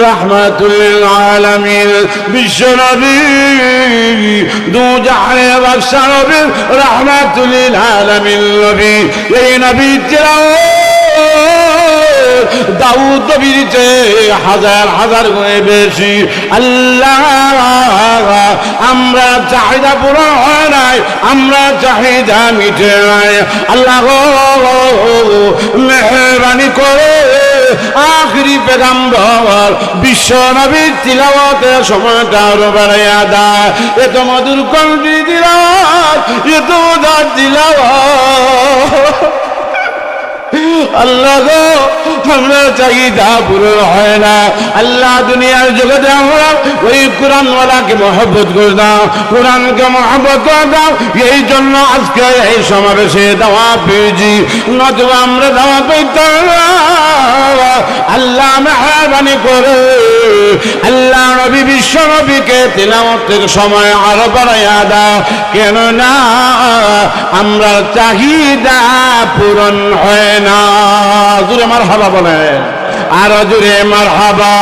রাহমাতুল লিল আলামিন বিশ্ব নবী দু জাহানের বাদশা নবী রাহমাতুল লিল আলামিন নবী এই নবী দাউদ নবীর চেয়ে হাজার হাজার গুণে বেশি। আল্লাহ আমরা চাহিদা পূরণ হয় নাই, আমরা চাহিদা মিটে নাই। আল্লাহ মেহরবানি করে আখরি পেগম্বর বিশ্ব নবীর তিলাওয়াতের সময়টা আরো বাড়াইয়া দেয়। এত মধুর কণ্ঠে তিলাওয়াত, এত মজার তিলাওয়াত। আল্লাহ গো আমরা চাহিদা পূরণ হয় না। আল্লাহ দুনিয়ার জগতে আমরা ওই কোরআনওয়ালাকে মহব্বত করে দাও, কোরআনকে মহব্বত করে দাও। এই জন্য আজকে এই সমাবেশে দাওয়া পেয়েছি, নতুবা আমরা দাওয়া পেতাম না। আল্লাহ মেহরবানি করে আল্লাহ নবী বিশ্ব নবীকে তিলাওয়াতের সময় আরো বাড়াইয়া দাও, কেননা আমরা চাহিদা পূরণ হয় না। জোরে মারহাবা বলেন, আরো জোরে মারহাবা।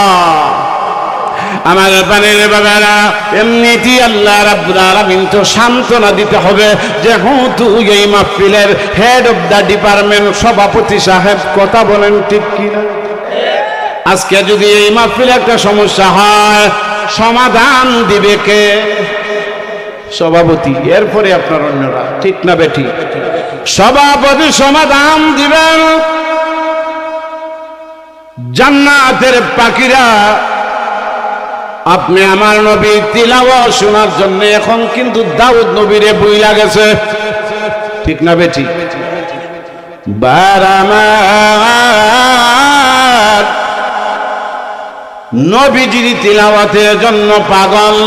আমার পানের বাবারা, এমনিতে আল্লাহ রাব্বুল আলামিন তো সান্ত্বনা দিতে হবে, যেহেতু এই মাহফিলের হেড অফ দ্য ডিপার্টমেন্ট সভাপতি সাহেব, কথা বলেন ঠিক কিনা? আজকে যদি এই মাহফিলে একটা সমস্যা হয়, সমাধান দিবে কে? সভাপতি, এরপরে আপনার অন্যরা, ঠিক না বেঠিক? সভাপতি সমাধান দিবেন। জান্নাতের পাখিরা আপনি আমার নবী তিলাওয়াত শোনার জন্য এখন কিন্তু দাউদ নবীরে বই লাগেছে, ঠিক না বেঠিক? বারামার নবীজির তিলাওয়াতের জন্য পাগল।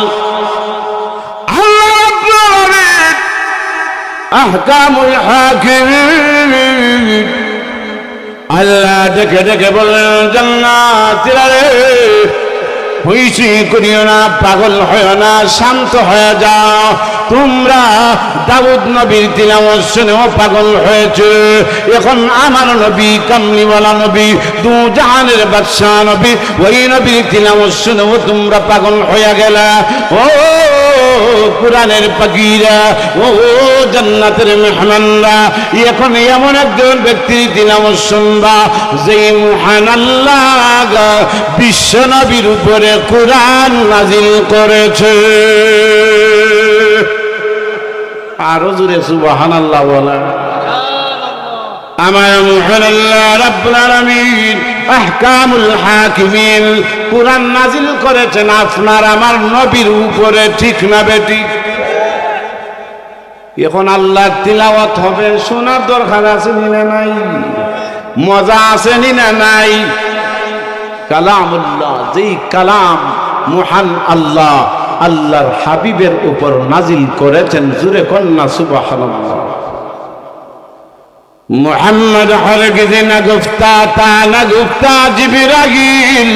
আহকামুল হাকিম আল্লাহ ডেকে ডেকে বললেন, জান্নাতীরা রে, হইছি করিও না, পাগল হয় না, শান্ত হয়ে যাও। তোমরা দাউদ নবীর তিলাওয়াত শুনেও পাগল হয়েছে, এখন আমার নবী কামলিওয়ালা নবী দু জাহানের বাদশা নবী, ওই নবীর তিলাওয়াত শুনেও তোমরা পাগল হয়ে গেলা। ও কুরআনের পাখিরা, ও জান্নাতের মেহমানরা, এখন এমন একজন ব্যক্তির তিলাওয়াত শুনবা যে মহান আল্লাহ বিশ্ব নবীর উপরে কুরআন নাজিল করেছে। আরো জোরে সুবহানাল্লাহ বলেন। আমার মহান আল্লাহ রাব্বুল আলামিন আহকামুল হাকিমিন কুরআন নাজিল করেছেন আপনার আমার নবীর উপরে, ঠিক না বেঠিক? এখন আল্লাহর তিলাওয়াত হবে, শোনার দরকার আছে না নাই? মজা আছে না নাই? কালামুল্লাহ, যেই কালাম মহান আল্লাহ আল্লাহর হাবিবের উপর নাজিল করেছেন, জুরে কন্যা সুবহানাল্লাহ। মুহাম্মদ হরগিজ না গুফতা তা না গুফতা জিবরাইল,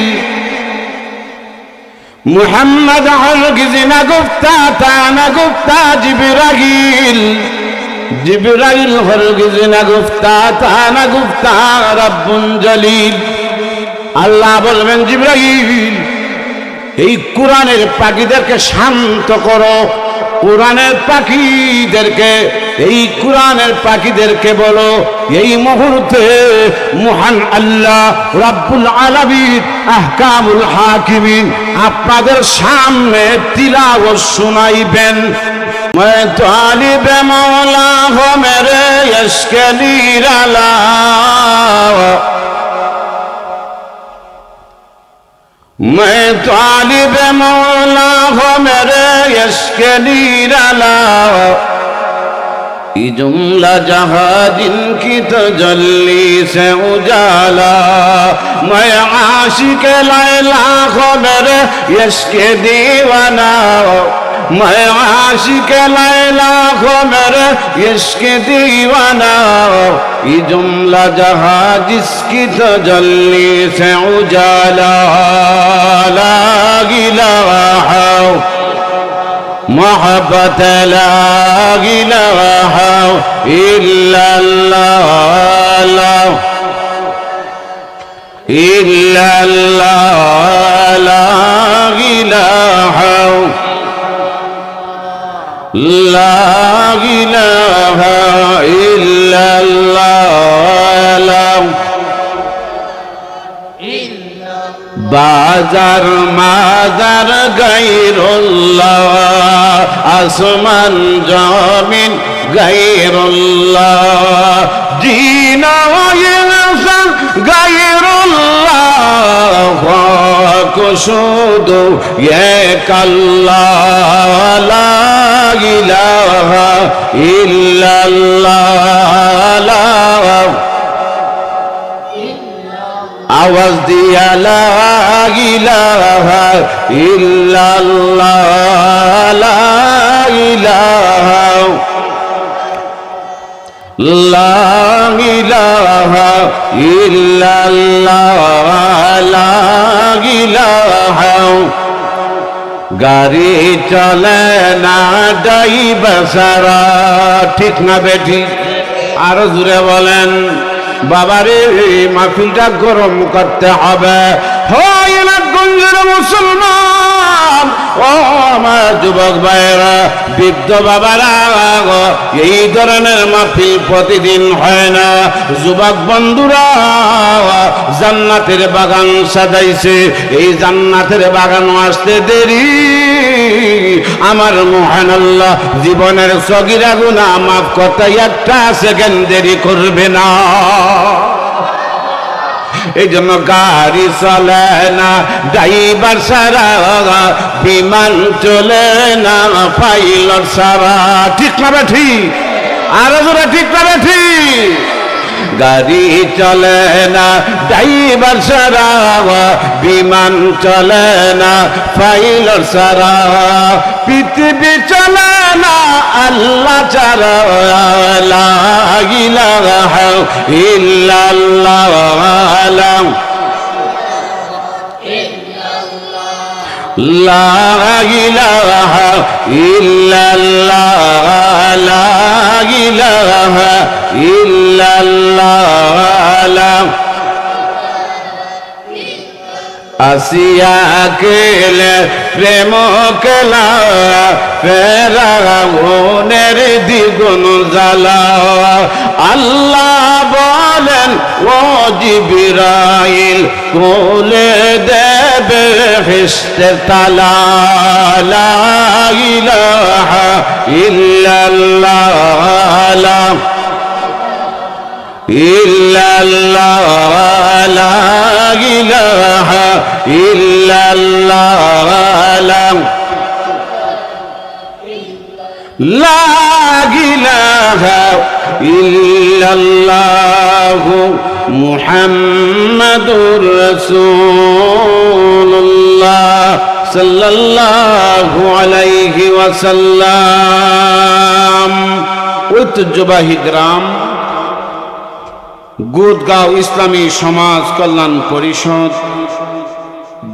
মুহাম্মদ হরগিজ না গুফতা তা না গুফতা জিবরাইল, জিবরাইল হরগিজ না গুফতা তা না গুফতা রাব্বুল জলিল। আল্লাহ বলবেন, জিবরাইল এই কোরআনের পাখিদেরকে শান্ত করো, কোরআনের পাখিদেরকে, এই কোরআনের পাখিদেরকে বলো এই মুহূর্তে মহান আল্লাহ রাব্বুল আলামিন আহকামুল হাকিমিন আপনাদের সামনে তিলাওয়াত শোনাইবেন। मैं तालिब मौला हो मेरे इश्क़ निराला, मैं तालिब मौला हो मेरे इश्क़ निराला, ये जुमला जहाँ जिनकी तजल्ली से उजाला, मैं आशिक लैला हो मेरे इश्क़ दीवाना, मैं आशिक लैला हो मेरे इश्क़ दीवाना, ये जुमला जहाँ जिसकी तजल्ली से उजाला, ला इलाहा मोहब्बत ला इलाहा इल्लल्लाह, ला इल्लल्लाह, বাজার মাজার গায়রুল্লাহ, আসমান জমিন গায়রুল্লাহ, জিনা ইনসান গায়রুল্লাহ, শুধু এক আল্লাহ, লা ইলাহা ইল্লাল্লাহ, আওয়াজ দিয়া লা ইলাহা ইল্লাল্লাহ, লা ইলাহা, লা ইলাহা ইল্লাল্লাহ, লা ইলাহা। গাড়ি চলে না ড্রাইভার ছাড়া, ঠিক না বেঠি? আরো জোরে বলেন। বাবারে মাহফিলটা গরম করতে হবে। হয় না গঞ্জের মুসলমান, ও আমার যুবক ভাইরা, বৃদ্ধ বাবারা, এই ধরনের মাহফিল প্রতিদিন হয় না। যুবক বন্ধুরা, জান্নাতের বাগান সাজাইছে, এই জান্নাতের বাগান আসতে দেরি। আমার মহান আল্লাহ জীবনের সগীরা গুনাহ মাফ করতে একটা সেকেন্ড দেরি করবে না। এই জন্য গাড়ি চলে না ড্রাইভার ছাড়া, বিমান চলে না পাইলট ছাড়া, ঠিক না বেঠি? আরো জোরে ঠিক না বেঠি? গাড়ি চলে না ড্রাইভার ছাড়া, বিমান চলে না পাইলট ছাড়া, পৃথিবী চলে না আল্লাহ ছাড়া, লা ইলাহা ইল্লাল্লাহ, লা ইলাহা ইল্লাল্লাহ, লা ইলাহা ইল্লাল্লাহ। আসিয়া কেলে প্রেম কেলা, ফেরাউনের দ্বিগুণ জ্বালা। আল্লাহ বলেন ও জিবরাইল, খুলে দেবে ফেরেশতার তালা, লা ইলাহা ইল্লাল্লাহ, ইল্লাল্লাহ, লা ইলাহা ইল্লাল্লাহ, লা ইলাহা ইল্লাল্লাহ, মুহাম্মাদুর রাসূলুল্লাহ সাল্লাল্লাহু আলাইহি ওয়াসাল্লাম। ঐতিহ্যবাহী গ্রাম গুদগাঁও ইসলামী সমাজ কল্যাণ পরিষদ,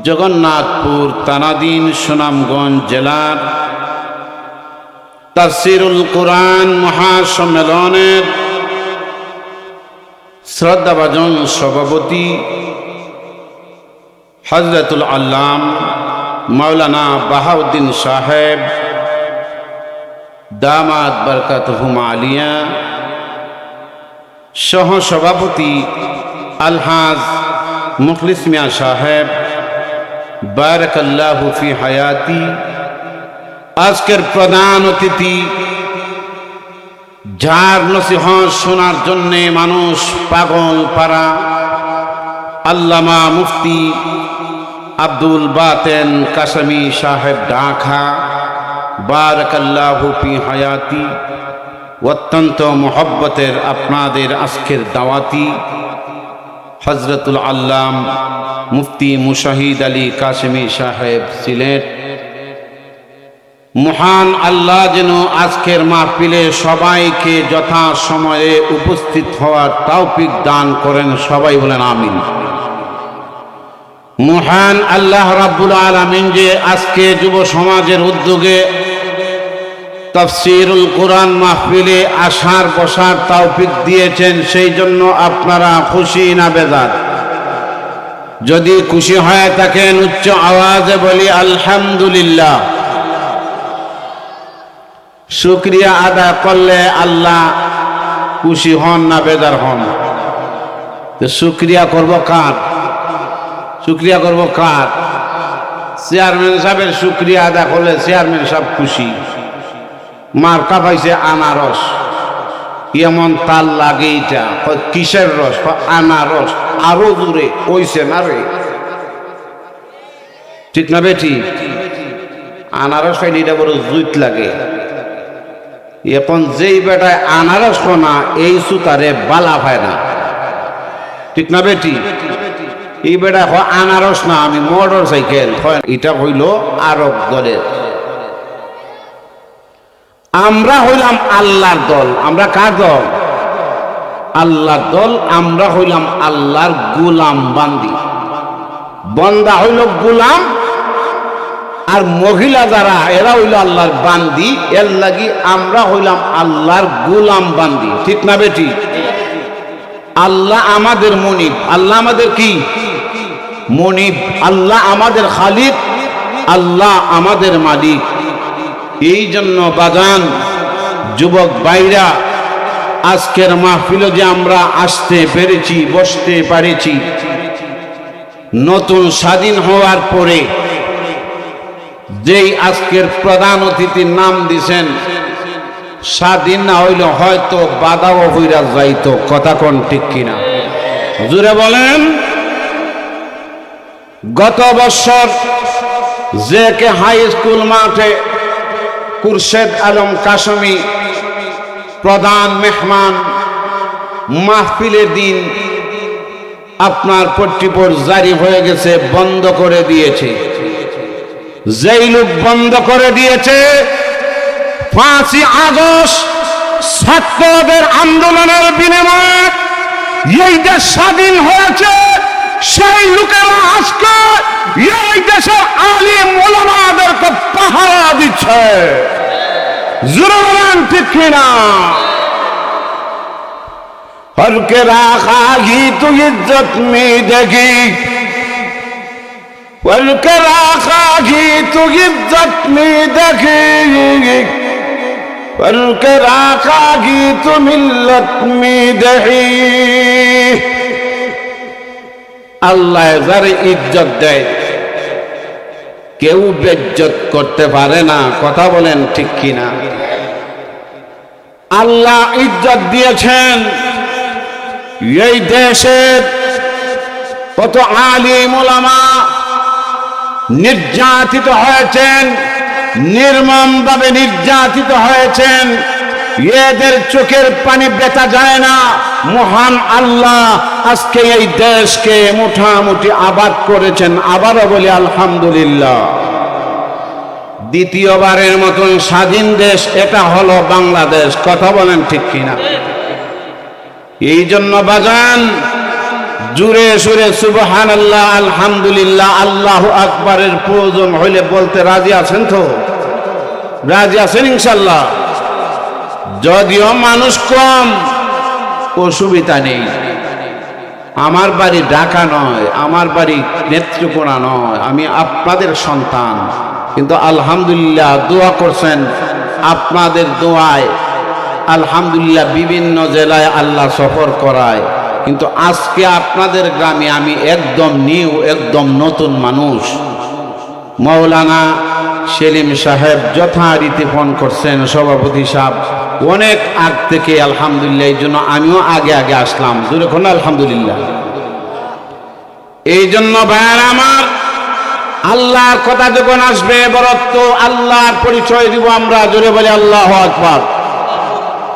জগন্নাথপুর থানাধীন সুনামগঞ্জ জেলার তাফসীরুল কুরআন মহাসম্মেলনের শ্রদ্ধাভাজন সভাপতি হযরতুল আল্লাম মাওলানা বাহাউদ্দিন সাহেব দামাত বরকাতুহুম আলিয়া, সহ সভাপতি আলহাজ মুখলিস মিয়া সাহেব বারাকাল্লাহু ফি হায়াতি, আজকের প্রধান অতিথি, যার নসিহত শোনার জন্যে মানুষ পাগল পারা, আল্লামা মুফতি আব্দুল বাতেন কাশেমী সাহেব ঢাকা বারাকাল্লাহু ফি হায়াতি। অত্যন্ত মোহব্বতের আপনাদের আজকের দাওয়াতি হযরতুল আল্লাম মুফতি মুশাহিদ আলী কাশেমী সাহেব সিলেট। মহান আল্লাহ যেন আজকের মাহফিলে সবাইকে যথা সময়ে উপস্থিত হওয়ার তৌফিক দান করেন, সবাই বলেন আমিন। মহান আল্লাহ রাব্বুল আলামিন যে আজকে যুব সমাজের উদ্যোগে তাফসীরুল কুরআন মাহফিলে আসার বসার তৌফিক দিয়েছেন, সেই জন্য আপনারা খুশি না বেজার? যদি খুশি হয়ে থাকেন উচ্চ আওয়াজে বলি আলহামদুলিল্লাহ। শুকরিয়া আদায় করলে আল্লাহ খুশি হন না বেজার হন? তো শুকরিয়া করব কার? শুকরিয়া করব কার? চেয়ারম্যান সাহেবের শুকরিয়া আদা করলে চেয়ারম্যান সাহেব খুশি। মার্কা পাইছে আনারস, এমন তার লাগে এটা কিসের রস? আনারস। আরো দূরে কইছে না রে, ঠিক না বেটি? আনারস খাইলে এটা বড় জুইত লাগে। এখন যেই বেটায় আনারস না এই সুতারে বালা পায় না, ঠিক না বেটি? এই বেটা আনারস না, আমি মোটর সাইকেল। এটা হইল আরব দলের। আমরা হইলাম আল্লাহর দল। আমরা কার দল? আল্লাহর দল। আমরা হইলাম আল্লাহর গোলাম বান্দি। বন্দা হইল গোলাম, আর মহিলা যারা এরা হইল আল্লাহর বান্দি। এর লাগি আমরা হইলাম আল্লাহর গোলাম বান্দি, ঠিক না বেটি? আল্লাহ আমাদের মনিব। আল্লাহ আমাদের কি? মনিব। আল্লাহ আমাদের খালিক, আল্লাহ আমাদের মালিক। এই জন্য বাজান, যুবক ভাইরা, আজকের মাহফিলে যে আমরা আসতে পেরেছি, বসতে পারেছি, নতুন স্বাধীন হওয়ার পরে যেই আজকের প্রধান অতিথির নাম দিছেন, স্বাধীন না হইল হয়তো বাধাও হইরা যাইতো। কথা কোন ঠিক কিনা? জুড়ে বলেন। গত বছর যে কে হাই স্কুল মাঠে খুরশেদ আলম কাশমি প্রধান মেহমান, মাহফিলের দিন আপনার পট্টিপোর জারি হয়ে গেছে, বন্ধ করে দিয়েছে। যেই লোক বন্ধ করে দিয়েছে, 5ই আগস্ট ছাত্রদের আন্দোলনের বিনিময়ে এই দেশ স্বাধীন হয়েছে, সেই লোকেরা আজকে এই দেশের আলিম ওলামাদেরকে পাহারা দিচ্ছে। জোরে বলেন ঠিক কিনা? হরকে রাখা হি তু ইজ্জত মে দেখি, হরকে রাখা হি তু ইজ্জত মে দেখি, হরকে রাখা হি তু মিল্লত মে দেখি। আল্লাহ যারে ইজ্জত দেয় কেউ বেজ্জত করতে পারে না। কথা বলেন ঠিক কিনা? আল্লাহ ইজ্জত দিয়েছেন। এই দেশের কত আলিম ওলামা নির্যাতিত হয়েছেন, নির্মমভাবে নির্যাতিত হয়েছেন। এদের চোখের পানি বেচা যায় না। মহান আল্লাহ আজকে এই দেশকে মোটামুটি আবাদ করেছেন। আবারও বলি আলহামদুলিল্লাহ। দ্বিতীয়বারের মতন স্বাধীন দেশ এটা হলো বাংলাদেশ। কথা বলেন ঠিক কিনা? এই জন্য বাজান, জুড়ে সুরে সুবহানাল্লাহ, আলহামদুলিল্লাহ, আল্লাহু আকবারের প্রয়োজন হইলে বলতে রাজি আছেন তো? রাজি আছেন ইনশাল্লাহ? যদিও মানুষ কম, অসুবিধা নেই। আমার বাড়ি ঢাকা নয়, আমার বাড়ি নেত্রকোনা নয়, আমি আপনাদের সন্তান। কিন্তু আলহামদুলিল্লাহ দোয়া করছেন, আপনাদের দোয়ায় আলহামদুলিল্লাহ বিভিন্ন জেলায় আল্লাহ সফর করায়। কিন্তু আজকে আপনাদের গ্রামে আমি একদম নিউ, একদম নতুন মানুষ। মৌলানা সেলিম সাহেব যথারীতি ফোন করছেন, সভাপতি সাহেব অনেক আগ থেকে আলহামদুলিল্লাহ। এই জন্য আমিও আগে আগে আসলাম। জোরে কোন আলহামদুলিল্লাহ। এই জন্য ভাইয়ার আমার, আল্লাহর কথা যখন আসবে, বরত্ব আল্লাহর পরিচয় দিব আমরা। জোরে বলি আল্লাহু আকবার।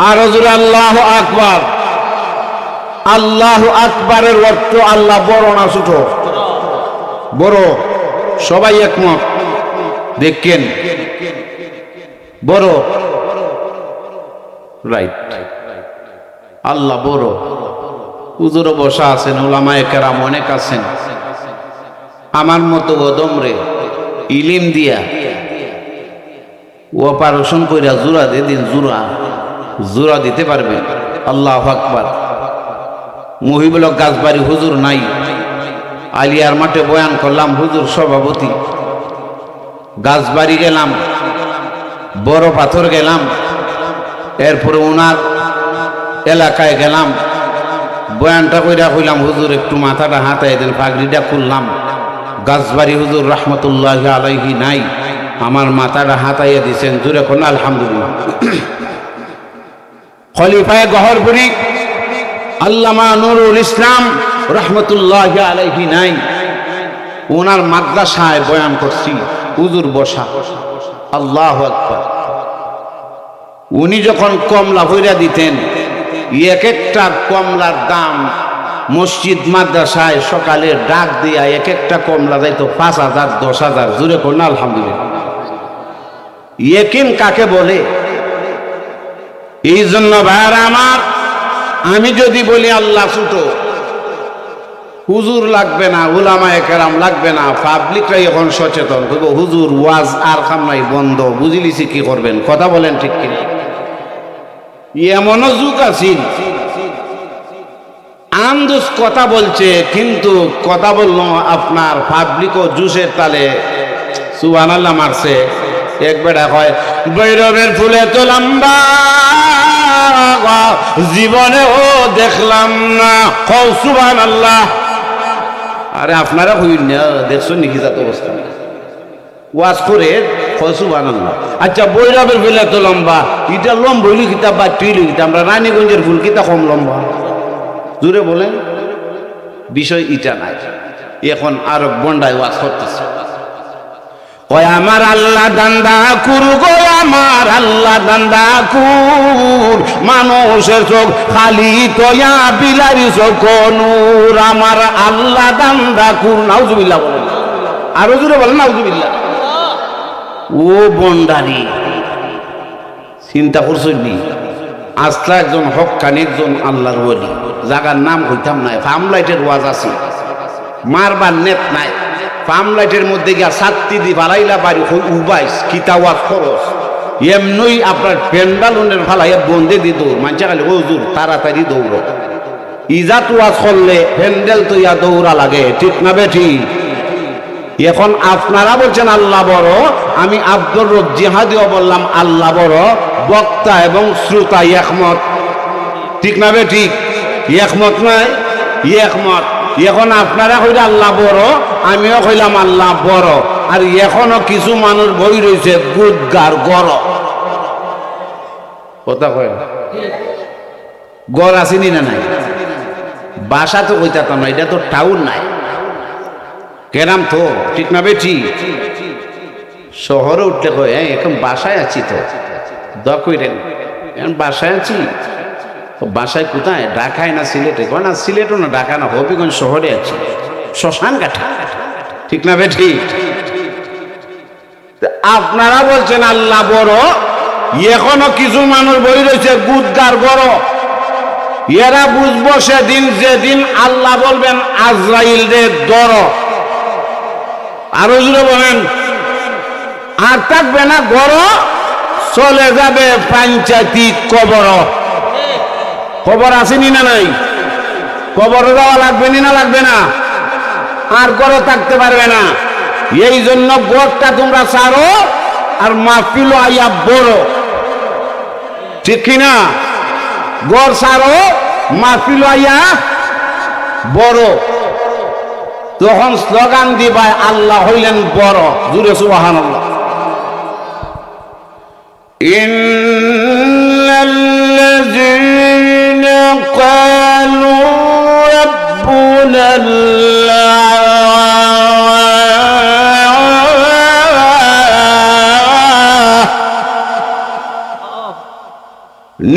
আরো জোরে আল্লাহু আকবার। আল্লাহু আকবারের অর্থ আল্লাহ বড় না ছোট? বড়। সবাই একমত? দেখেন বড়, রাইট। আল্লাহ বড়। হুজুর বসা আছেন, উলামায়ে কেরাম অনেক আছেন। আমার মতো গদমরে ইলিম দিয়া অপারেশন কইরা জোড়া দিয়ে দিন, জোড়া দিতে পারবেন। আল্লাহু আকবার। মহিবুল গাছবাড়ি হুজুর নাই, আলিয়ার মাঠে বয়ান করলাম, হুজুর সভাপতি। গাছবাড়ি গেলাম, বড় পাথর গেলাম, এরপরে ওনার এলাকায় গেলাম, বয়ানটা কইরা কইলাম, হুজুর একটু মাথাটা হাতাই দেন, পাগড়িটা খুললাম। গাছবাড়ি হুজুর রহমতুল্লাহি আলাইহি নাই, আমার মাথাটা হাতাইয়া দিছেন, জুড়ে কোন আলহামদুলিল্লাহ। খলিফায়ে গহরপুরি আল্লামা নুরুল ইসলাম রহমতুল্লাহি আলাইহি নাই, ওনার মাদ্রাসায় বয়ান করছি, হুজুর বসা, আল্লাহু আকবার। উনি যখন কমলা ভইরা দিতেন, এক একটা কমলার দাম মসজিদ মাদ্রাসায় সকালে ডাক দিয়া এক একটা কমলা যাইতো 5,000 10,000, জুড়ে কোন আলহামদুলিল্লাহ। ইয়াকিন কাকে বলে? এই জন্য ভাইরা আমার, আমি যদি বলি আল্লাহ ছোট, হুজুর লাগবে না, উলামায়ে কেরাম লাগবে না, পাবলিকরা এখন সচেতন, তবু হুজুর ওয়াজ আর কাম নাই, বন্ধ, বুঝিলিছি কি করবেন? কথা বলেন ঠিক কিনা? এমনও যুগ আছিল আন্দোস কথা বলছে, কিন্তু কথা বললো আপনার পাবলিকও জুসের তালে সুবহানাল্লাহ মারছে। এক বেটা কয় ভৈরবের ফুলে তো লম্বা, জীবনেও দেখলাম না, কও সুবহানাল্লাহ। আরে আপনারা হইন না, দেখছো নাকি জাত অবস্থা? ওয়াজ করে কয় সুবহানাল্লাহ। আচ্ছা ভৈরবের ফুলে তো লম্বা, এটা লম্বা হইল কিতাব বা টুইল কিতাব, আমরা রানীগঞ্জের ফুল কিতা কম লম্বা? জুড়ে বলেন, বিষয় ইটা নাই। এখন আরো বন্ডায় ওয়াজ করতেছে, ওই আমার আল্লাহ দান্দা কুর গো, আমার আল্লাহ দান্দা কুর, মানুষের চোখ খালি তোয়া বিলারি চোখ নূর, আমার আল্লাহ দান্দা কুর। নাউজুবিল্লাহ বলেন, আরো জুড়ে বলেন নাউজুবিল্লাহ। ও বন্ডারি, চিন্তা করছেন নি? আস্তা একজন হক্কানি, একজন আল্লাহর ওলি, জায়গার নাম হইতাম নাই, ফার্মলাইটের ওয়াজ আছে, মারবার নেট নাই, ফার্মলাইটের মধ্যে গিয়া সাত্তি দি বাড়াইলা বাড়ি উবাইস কিতা ওয়াজ খরচ, এমনই আপনার প্যান্ডালনের ফালাইয়া বন্দে দি দৌড়, মানুষে খালি হুজুর তাড়াতাড়ি দৌড়, ইজাত ওয়াজ করলে প্যান্ডেল তো ইয়া দৌড়া লাগে, ঠিক না বেঠি? এখন আপনারা বলছেন আল্লাহ বড়, আমি আব্দুর রব জিহাদিও বললাম আল্লাহ বড়, বক্তা এবং শ্রোতা একমত, ঠিক না বে ঠিক? একমত নয়, একমত। এখন আপনারা কইলে আল্লাহ বড়, আমিও কইলাম আল্লাহ বড়, আর এখনো কিছু মানুষ বই রয়েছে গুদগার গড়, কথা কয় গড় আসেনি না নাই? বাসা তো কইতাম না, এটা তো টাউন নাই, কেরাম তো, ঠিক না বেঠি? শহরে উঠলে কয় এখন বাসায় আছি, তো দোয়া কইরেন এখন বাসায় আছি। বাসায় কোথায়? ঢাকায় না সিলেটে? কয় না সিলেটও না, ঢাকা না, হবিগঞ্জ শহরে আছি, শ্মশান কাঠা, ঠিক না বেঠি? আপনারা বলছেন আল্লাহ বড়, এখনো কিছু মানুষ বই রয়েছে গুদগার বড়। এরা বুঝবো সেদিন যেদিন আল্লাহ বলবেন আজরাইল রে ধর, আরো জুড়ে বলেন, আর থাকবে না গড়, চলে যাবে পঞ্চায়েতি কবর। খবর আসেনি না নাই? কবর দেওয়া লাগবে না লাগবে না? আর গড় থাকতে পারবে না। এই জন্য গড়টা তোমরা ছাড়ো, আর মাহফিল আইয়া বড়, ঠিক কিনা? গড় ছাড়ো, মাহফিল আইয়া বড়, তখন স্লোগান দিবা আল্লাহ হইলেন বড়, জুড়ে সুবহানাল্লাহ। ইন্নাল্লাযীনা ক্বালু রাব্বুনাল্লাহ,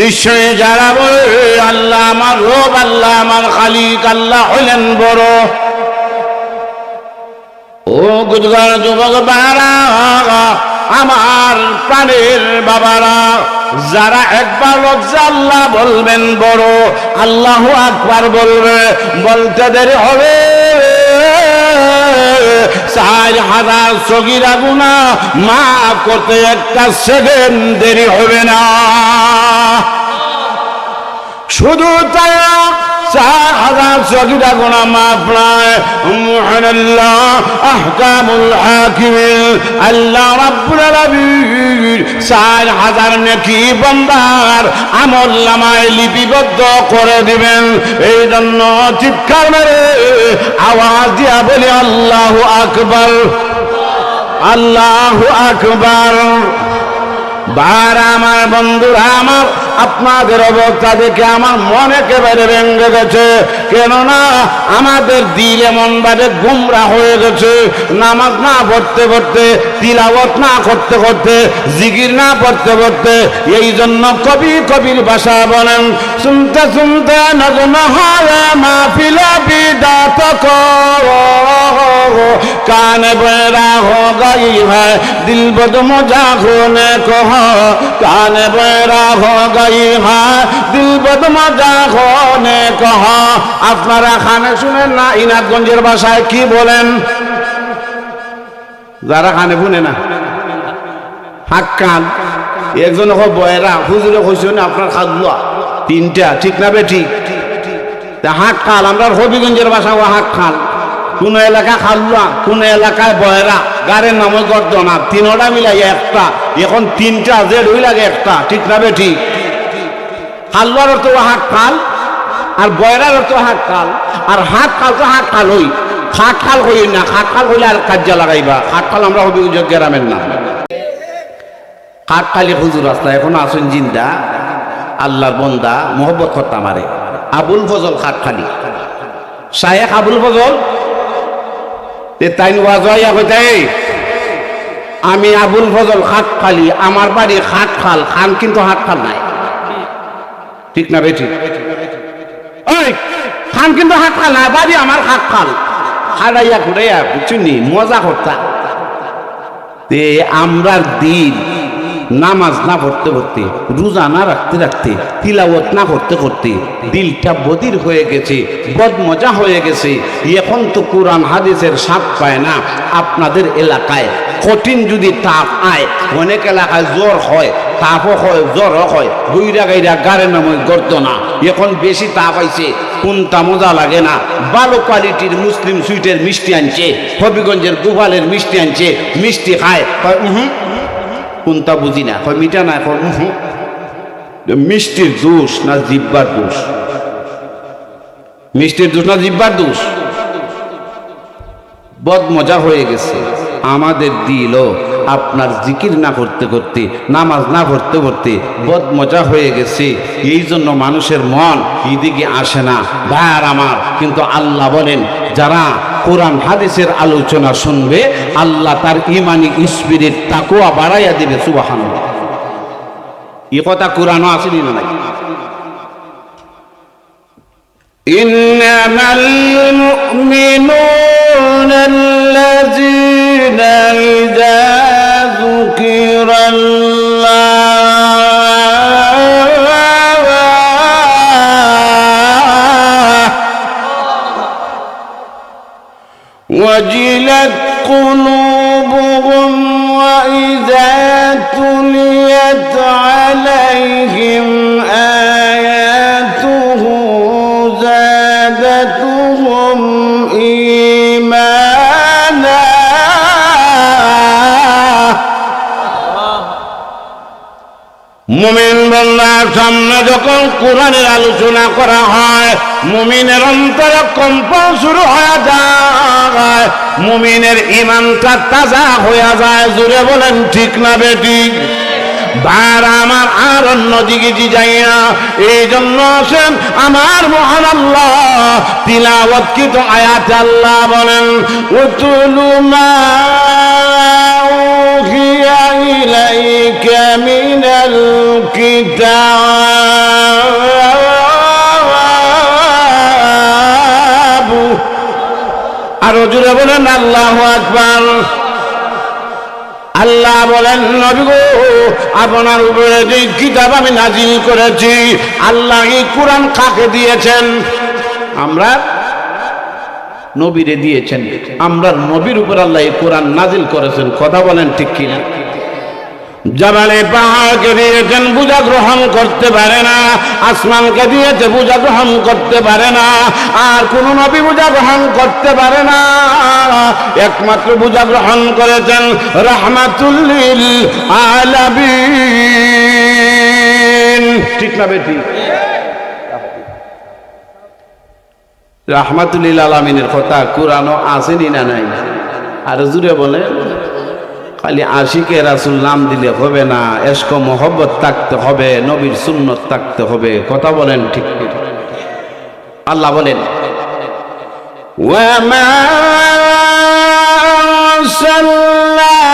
নিশ্চয় যারা বলে আল্লাহ আমার রব, আল্লাহ আমার খালিক, আল্লাহ হইলেন বড়। ও গুদগার যুবক বাবারা, আমার প্রাণের বাবারা, যারা একবার লজ্জা আল্লাহ বলবেন বড়, আল্লাহু আকবার বলবে, বলতে দেরি হবে 4,000 সগীরা গুনাহ মাফ করতে একটা সেকেন্ড দেরি হবে না। শুধু তাই 4,000 সগীরা গুনাহ মাফ নয়, মুহানাল্লাহ আহকামুল হাকিমিন আল্লাহ রাব্বুল আলামিন 4000 নেকি বান্দার আমলনামায় লিপিবদ্ধ করে দিবেন। এই জন্য চিৎকার মেরে আওয়াজ দিয়া বলি আল্লাহু আকবার, আল্লাহু আকবার। বার আমার বন্ধুরা আমার, আপনাদের অবস্থা দেখে আমার মন একেবারে ভেঙে গেছে। কেননা আমাদের দিল এমন ভাবে গুমরা হয়ে গেছে, নামাজ না পড়তে পড়তে, তিলাওয়াত না করতে করতে, জিকির না পড়তে পড়তে। এই জন্য কবির ভাষা বলেন, শুনতে শুনতে নগ্ন হয় মাহফিল বিদাত কো, কানে বেরা হো গই है दिल बद मजा होने को, काने बेरा हो गई है दिल बद मजा होने को। আপনারা খানে শুনেন না ইনাদগঞ্জের ভাষায় কি বলেন? যারা খানে শুনে না হাক কান, একজন বয়েরা হুজুরে কইছেন আপনার খাদুয়া তিনটা, ঠিক না বে ঠিক? হাক খাল, আমরা হবিগঞ্জের ভাষা ও হাক খাল। কোন এলাকা খালুয়া, কোন এলাকায় বয়রা, গাড়ির নামে গর্দ না, তিনোটা মিলাই একটা। এখন তিনটা যে রই লাগে একটা, ঠিক না বে ঠিক? খালুয়ার অর্থ হাক খাল, আর বয়রার অর্থ হাক খাল। আর হাক খাল তো হাক খাল হই, খাট খাল হই না। খাট খাল হইলে আর কাজা লাগাইবা। খাট খাল আমরা হবিগঞ্জ গ্রামের না। খাট খালি হুজুর রাস্তা এখনো আসুন জিন্দা, আল্লাহর বন্দা মোহব্বত করতাম আরে আবুল ফজল খাট খালি, শায়েখ আবুল ফজল। তাই আমি আবুল ফজল হাট খালি, আমার বাড়ি হাট খাল, খান কিন্তু হাট খাল নাই, ঠিক না বেঠিক? ওই খান কিন্তু হাট খাল নাই, বাড়ি আমার হাট খাল। হারাইয়া ঘুরাইয়া বুঝছি মজা করতাম। তে আমরা দিন নামাজ না পড়তে পড়তে, রোজা না রাখতে রাখতে, তিলাওয়াত না করতে করতে দিলটা বদির হয়ে গেছে, বদমজা হয়ে গেছে। এখন তো কোরআন হাদিসের স্বাদ পায় না। আপনাদের এলাকায় কঠিন যদি তাপ আয়, অনেক এলাকায় জ্বর হয়, তাপও হয়, জ্বরও হয়, বইরা গাইরা গাড়ের নামে গর্ত না। এখন বেশি তাপ আইছে, কোনটা মজা লাগে না। ভালো কোয়ালিটির মুসলিম সুইটের মিষ্টি আনছে, হবিগঞ্জের গোপালের মিষ্টি আনছে, মিষ্টি খায়, কোনটা বুঝি না, হয় মিঠা না। এখন মিষ্টির দোষ না জিব্বার দোষ? মিষ্টির দোষ না জিব্বার দোষ? বদ মজা হয়ে গেছে আমাদের দিল। আপনার জিকির না করতে করতে, নামাজ না পড়তে পড়তে বদ মজা হয়ে গেছে। এই জন্য মানুষের মন এদিকে আসে না ভাইয়ার আমার। কিন্তু আল্লাহ বলেন, যারা কোরআন হাদিসের আলোচনা শুনবে, আল্লাহ তার ইমানি স্পিরিট তাকওয়া বাড়াইয়া দিবে। সুবহানাল্লাহ। এই কথা কোরআনও আসেনি না নাই? ইন্নামাল মুমিনুনা আল্লাযীনা ইযা যুকিরাল্লাহ ওয়াজিলাত কুলুবুহুম ওয়া ইযা তুলিয়াত আলাইহিম আয়াতুহু যাদাতুহুম ঈমানা। মুমিন বান্দার সামনে যখন কোরআনের আলোচনা করা হয়, মুমিনের অন্তরে কম্পন শুরু হয়ে যায়, মুমিনের ঈমানটা তাজা হয়ে যায়। জোরে বলেন ঠিক না বেঠিক? বার আমার আর অন্যদিকে যাইয়া এই জন্য আসেন আমার মহান আল্লাহ তিলাওয়াতকৃত আয়াতে আল্লাহ বলেন, উতুলু মা উহিয়া ইলাইকা মিনাল কিতাব। আরো জোরে বলেন আল্লাহু আকবার। আল্লাহ বলেন, নবী গো, আপনার উপরে যে কিতাব আমি নাজিল করেছি, আল্লাহ এই কোরআন কাকে দিয়েছেন? আমরা নবীরে দিয়েছেন। আমরা নবীর উপর আল্লাহ এই কোরআন নাজিল করেছেন। কথা বলেন ঠিক কিনা? জাবালে পাহাড়কে দিয়েছেন পূজা গ্রহণ করতে পারে না, আসমানকে দিয়েছে পূজা গ্রহণ করতে পারে না, আর কোন নবী পূজা গ্রহণ করতে পারে না। একমাত্র পূজা গ্রহণ করেছেন রাহমাতুল লিল আলামিন। ঠিক না বেটি? রাহমাতুল লিল আলামিনের কথা কুরআনও আসেনি না নাই? আর জুড়ে বলে খালি আশিকে রাসূল নাম দিলে হবে না, ইশক মোহব্বত থাকতে হবে, নবীর সুন্নত থাকতে হবে। কথা বলেন ঠিক ঠিক? আল্লাহ বলেন ওয়া মা আরসালনাকা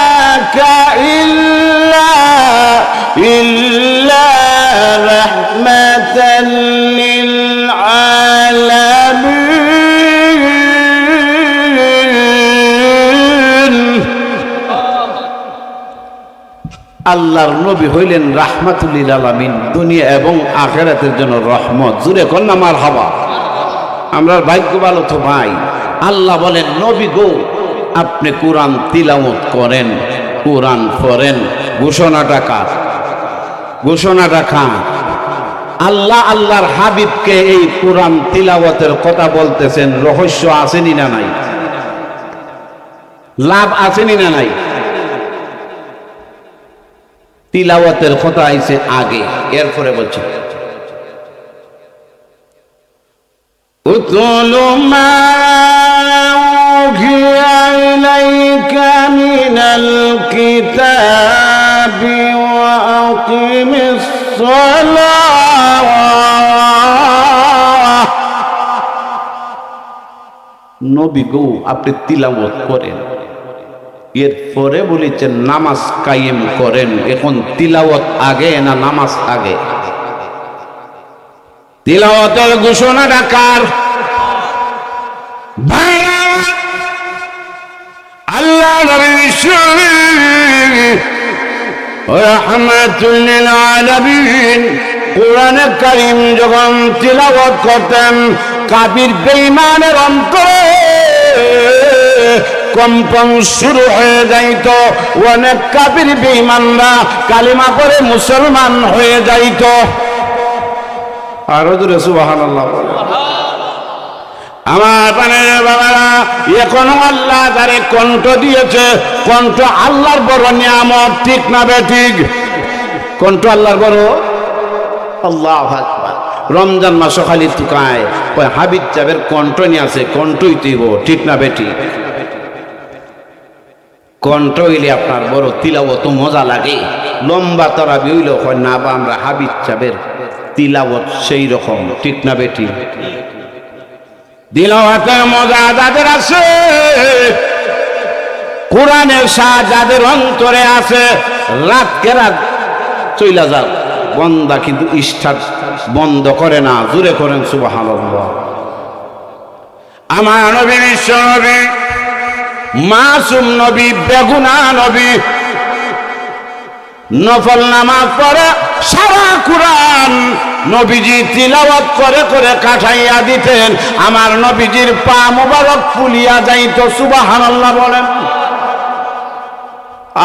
ইল্লা রাহমাতাল লিল আলামিন। আল্লাহর নবী হইলেন রাহমাতুল লিল আলামিন, দুনিয়া এবং আখিরাতের জন্য রহমত। জুড়ে কোন না মারহাবা। আমরা ভাগ্য ভালো তো ভাই। আল্লাহ বলেন নবী গো আপনি কোরআন তিলাওয়াত করেন, কোরআন পড়েন। ঘোষণাটা কার? ঘোষণাটা কার? আল্লাহ আল্লাহর হাবিবকে এই কোরআন তিলাওয়াতের কথা বলতেছেন। রহস্য আসেনি না নাই? লাভ আসেনি না নাই? তিলাওয়াতের কথা আইছে আগে, এরপরে বলছে উতলু মা উহিয়া ইলাইকা মিনাল কিতাবি ওয়া আকিমিস সালাহ। নবী গো আপনি তিলাওয়াত করেন, এরপরে বলেছেন নামাজ কায়েম করেন। এখন তিলাওয়াত আগে না নামাজ আগে? তিলাওয়াতের ঘোষণাটা কার? আল্লাহ রাহমাতুল লিল আলামিন কোরআনে কারীম যখন তিলাওয়াত করতেন, কাফির বেঈমানের অন্তরে কম্পন শুরু হয়ে যাইত। অনেক কাফির বেঈমানরা কালিমা পড়ে মুসলমান হয়ে যাইত। আরো জোরে সুবহানাল্লাহ। আমার প্রাণের বাবারা, এখনো আল্লাহ তারে কণ্ঠ দিয়েছে। কণ্ঠ আল্লাহর বড় নিয়ামত। ঠিক না বেঠিক? কণ্ঠ আল্লাহর বড়। আল্লাহু আকবার। রমজান মাস খালি তুকায় ওই হাবিব চাবের কণ্ঠ নিয়ে আছে, কণ্ঠই তুইব। ঠিক না বেঠিক? কণ্ঠ হইলে আপনার বড় তিলাওয়াত মজা লাগে। লম্বা তরাবি হইল হয় না বা আমরা হাবিব চাবের তিলাওয়াত সেই রকম। ঠিক না বেটি? তিলাওয়াতের মজা যাদের আছে, কোরআনের সাজ যাদের অন্তরে আছে, রাতকে রাত চইলা যাও, বন্দা কিন্তু স্টার্ট বন্ধ করে না। জোরে করেন সুবহানাল্লাহ। আমার নবী বিশ্ব নবী, মাসুম নবী, বেগুনা নবী, নফল নামাজ পড়ে সারা কুরআন নবীজি তিলাওয়াত করে করে কাটাইয়া দিতেন। আমার নবীজির পা মোবারক ফুলিয়া যাইত। সুবহানাল্লাহ বলেন।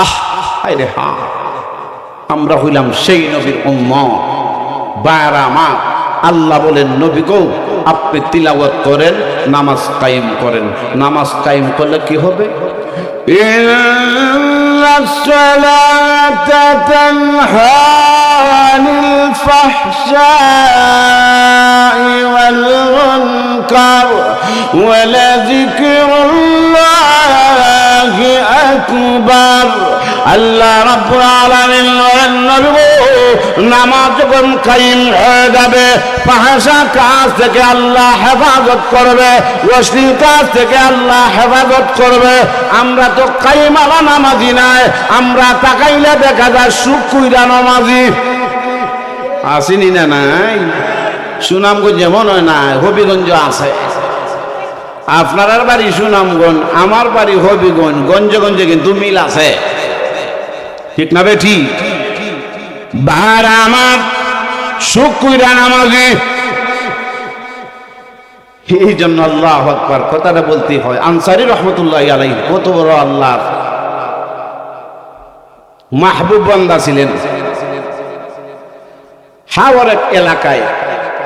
আরে হ্যাঁ, আমরা হইলাম সেই নবীর উম্মত। বারামা আল্লাহ বলেন নবী গো আপনি তিলাওয়াত করেন, নামাজ কায়েম করেন। নামাজ কায়েম করলে কি হবে? ইন্নাস সালাতা তানহা আনিল ফাহশাই ওয়াল মুনকার ওয়া লাযিকরুল্লাহি আকবার। আল্লাহ রাব্বুল আলামিন বলেন নবী গো নামাজ যখন কায়েম হয়ে যাবে, ফাহশা কাজ থেকে আল্লাহ হেফাজত করবে, অশ্লীল কাজ থেকে আল্লাহ হেফাজত করবে। আমরা তো কায়েমালা নামাজি নাই, আমরা তাকাইলে দেখা যায় সুকুইরা নামাজি। আসেনি না নাই? সুনামগঞ্জ যেমন হয় না, হবিগঞ্জ আছে। আপনার বাড়ি সুনামগঞ্জ, আমার বাড়ি হবিগঞ্জ, গঞ্জে গঞ্জে কিন্তু মিল আছে। ঠিক না বেঠি? বার আমার সুকুইরা নামাজি। এই জন্য আল্লাহু আকবার কথাটা বলতে হয়। আনসারী রহমতুল্লাহ আলাইহি কত বড় আল্লাহ মাহবুব বান্দা ছিলেন। হাওড় এলাকায়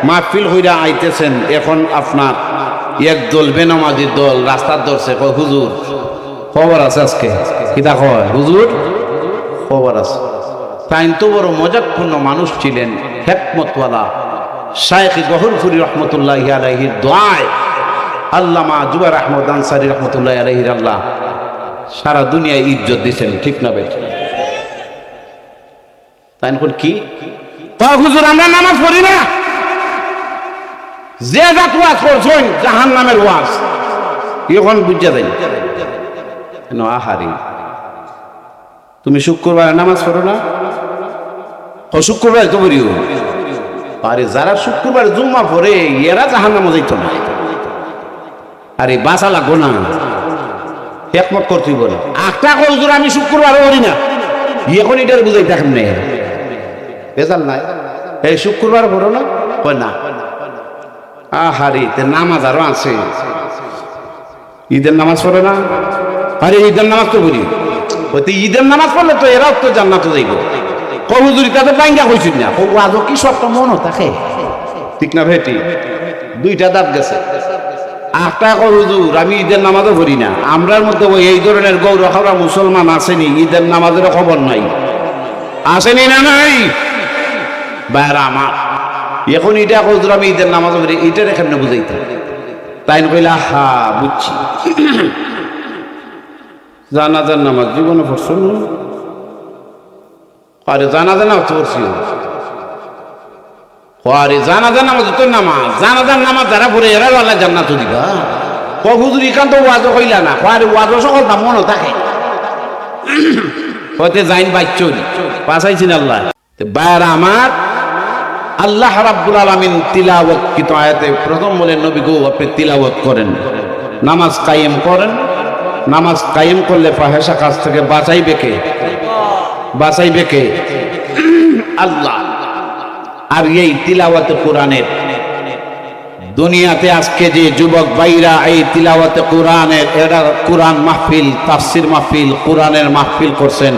মাহফিল হইরা আইতেছেন, এখন আপনার একদল বেনামাজি দল রাস্তার ধরছে, কয় হুজুর খবর আছে আজকে, কিতা কয় হুজুর খবর আছে। তাই তো বড় মজাকপূর্ণ মানুষ ছিলেন, হিকমতওয়ালা। শায়েখ গহরপুরি রহমতুল্লাহি আলাইহির দোয়ায় আল্লামা জুবায়ের আহমদ আনসারী রহমতুল্লাহি আলাইহির আল্লাহ সারা দুনিয়ায় ইজ্জত দিয়েছেন, ঠিক না ভাই? তাই এখন কি হুজুর আমরা নামাজ পড়ি না, যে জাত ওয়াজ করছেন জাহান্নামের ওয়াজ, এখন বুঝা দেয় আহারি তুমি শুক্রবারে নামাজ পড়ো না? ও শুক্রবার তো বলিও, আরে যারা শুক্রবার জুম্মা পড়ে এরা জাহান্নামে যাইতো না। আরে বাঁচা লাগবো না, একমত করতেই বলে একটা হুজুর আমি শুক্রবার পড়ি না, এখন এটার বুঝাই দেখেন না বেজাল নাই, এই শুক্রবার পড়ো না? কয় না। আহারি তে নামাজ আরো আছে, ঈদের নামাজ পড়ে না? আরে ঈদের নামাজ তো পড়ি, ঈদের নামাজ পড়লে তো এরাও তো জান্নাতে যাইব। হুজুরি তাদের বাইঙ্গা কইছিল না, আজও কি সবটা মনও থাকে, ঠিক না ভেটি? দুইটা দাঁত গেছে। একটা হুজুর আমি ঈদের নামাজও পড়ি না। আমরার মধ্যে ওই এই ধরনের গৌর খাওয়া মুসলমান আসেনি, ঈদের নামাজের খবর নাই, আসেনি না নাই বাইরা আমার। এখন এটা হুজুর আমি ঈদের নামাজও পড়ি, এটার এখানে বুঝাইতে তাই কইলা হা বুঝছি। জানাজার নামাজ জীবনে পড়ছো না? আরে জানাজার নামাজ তো পড়ছি, আরে জানাজার নামাজ তো নামাজ, জানাজার নামাজ যারা পড়ে এরা আল্লাহ জান্নাত দিবা। হুজুর এখান তো ওয়াজও কইলা না, আরে ওয়াজও সকল দাম মনে থাকে হয়তো যাইন বাচ্চি পাশাইছেন আল্লাহ। বাইরা আমার, আল্লাহ রাব্বুল আলামিন তিলাওয়াত কৃত আয়াতে প্রথম বলেন নবী গো আপনি তিলাওয়াত করেন, নামাজ কায়েম করেন। নামাজ কায়েম করলে ফাহেসা কাজ থেকে বাঁচাইবে কে? বাঁচাইবে কে? আল্লাহ। আর এই তিলাওয়াতে কোরআনের দুনিয়াতে আজকে যে যুবক ভাইরা এই তিলাওয়াতে কোরআনের এরা কোরআন মাহফিল, তাফসির মাহফিল, কোরআনের মাহফিল করছেন,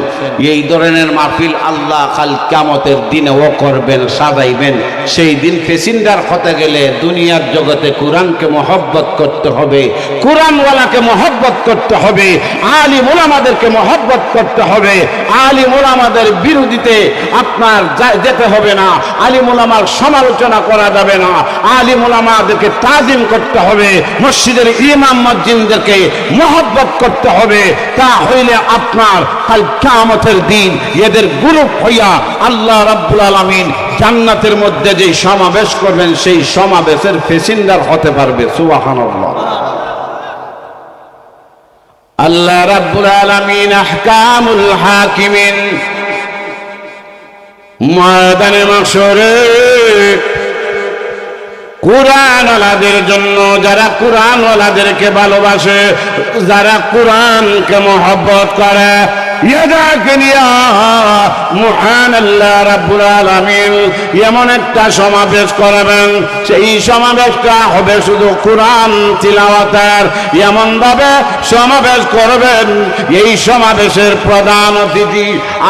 এই ধরনের মাহফিল আল্লাহ কাল কিয়ামতের দিনেও করবেন, সাজাইবেন। সেই দিন প্যাসেঞ্জার হতে গেলে দুনিয়ার জগতে কোরআনকে মহব্বত করতে হবে, কোরআনওয়ালাকে মহব্বত করতে হবে, আলিম উলামাদেরকে মহব্বত করতে হবে। আলিম উলামাদের বিরোধিতে আপনার যেতে হবে না, আলিম উলামার সমালোচনা করা যাবে না, আলিম উলামা আমাদেরকে তাজিম করতে হবে, মসজিদের ইমাম মুয়াজ্জিনদেরকে মহব্বত করতে হবে। তা হইলে আপনার কাল কিয়ামতের দিন এদের গ্রুপ হইয়া আল্লাহ রাব্বুল আলামিন জান্নাতের মধ্যে যে সমাবেশ করবেন সেই সমাবেশের প্যাসেঞ্জার হতে পারবে। সুবহানাল্লাহ। আল্লাহ রাব্বুল আলামিন আহকামুল হাকিমিন ময়দানে মাহশরে কোরআনওয়ালাদের জন্য, যারা কোরআনওয়ালাদেরকে ভালোবাসে, যারা কোরআনকে মহব্বত করে, এদেরকে নিয়ে মহান আল্লাহ রাব্বুল আলামিন এমন একটা সমাবেশ করাবেন, সেই সমাবেশটা হবে শুধু কোরআন তিলাওয়াতের। এমন ভাবে সমাবেশ করবেন, এই সমাবেশের প্রধান অতিথি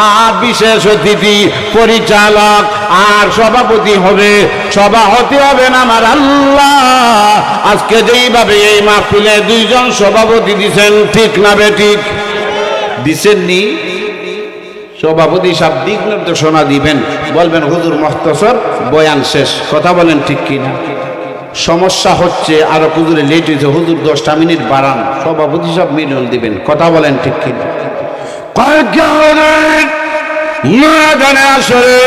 আর বিশেষ অতিথি, পরিচালক আর সভাপতি হবে। সভাপতি হবেন আমার আল্লাহ। আজকে যেইভাবে এই মাহফিলে দুইজন সভাপতি দিছেন, ঠিক না বেঠিক? দিছেননি? সভাপতি সাহেব দিক নির্দেশনা দিবেন, বলবেন হুজুর মুখতাসর বয়ান শেষ, কথা বলেন ঠিক কিনা? সমস্যা হচ্ছে আরো হুজুরে লেট হয়েছে, হুজুর 10টা মিনিট বাড়ান, সভাপতি সাহেব মিনল দিবেন, কথা বলেন ঠিক কিনা? ময়দানে আসরে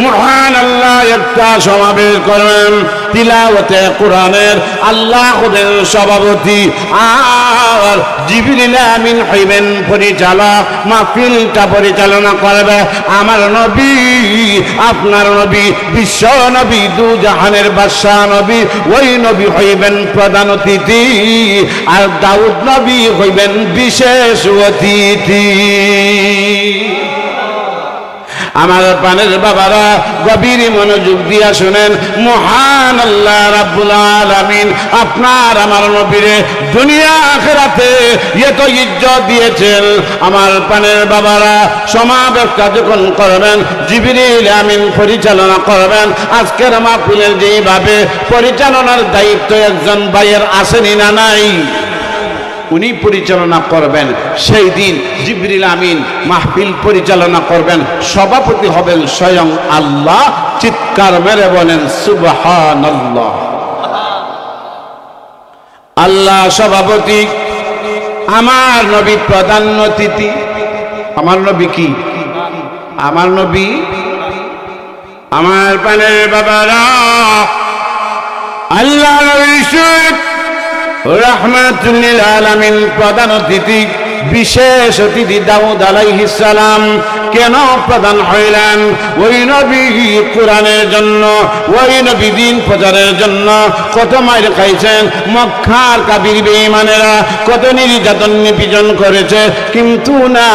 মহান আল্লাহ একটা সমাবেশ করবেন তিলাওয়াতে কোরআনের। আল্লাহ হবেন সভাপতি আর জিবরিল আমিন হইবেন পরিচালক। মাহফিলটা পরিচালনা করবে আমার নবী, আপনার নবী, বিশ্ব নবী, দু জাহানের বাদশাহ নবী। ওই নবী হইবেন প্রধান অতিথি আর দাউদ নবী হইবেন বিশেষ অতিথি। আমার পানের বাবারা গভীর মনোযোগ দিয়া শুনেন, মহান আল্লাহ রাব্বুল আলামিন আপনার আমার নবীরে দুনিয়া আখিরাতে এত ইজ্জত দিয়েছেন। আমার পানের বাবারা সমাবেশ যখন করবেন, জিবরিল আমিন পরিচালনা করবেন। আজকের মাহফিলের যেভাবে পরিচালনার দায়িত্ব একজন ভাইয়ের আসেনি না নাই, উনি পরিচালনা করবেন। সেই দিন জিবরিল আমিন মাহফিল পরিচালনা করবেন, সভাপতি হবেন স্বয়ং আল্লাহ। চিৎকার মেরে বলেন সুবহানাল্লাহ। আল্লাহ সভাপতি, আমার নবী প্রধান অতিথি। আমার নবী কি? আমার নবী, আমার পানের বাবারা আল্লাহ নবী রাহমাতুল লিল আলামিন প্রধান অতিথি, বিশেষ অতিথি দাউদ আলাইহিস সালাম কেন প্রধান হইলেন? ওই নবী কোরআনের জন্য, ওই নবী দিন প্রচারের জন্য কত মাইর খাইছেন। মক্কার কাফির বেঈমানেরা কত নির্যাতন নিপীড়ন করেছে, কিন্তু না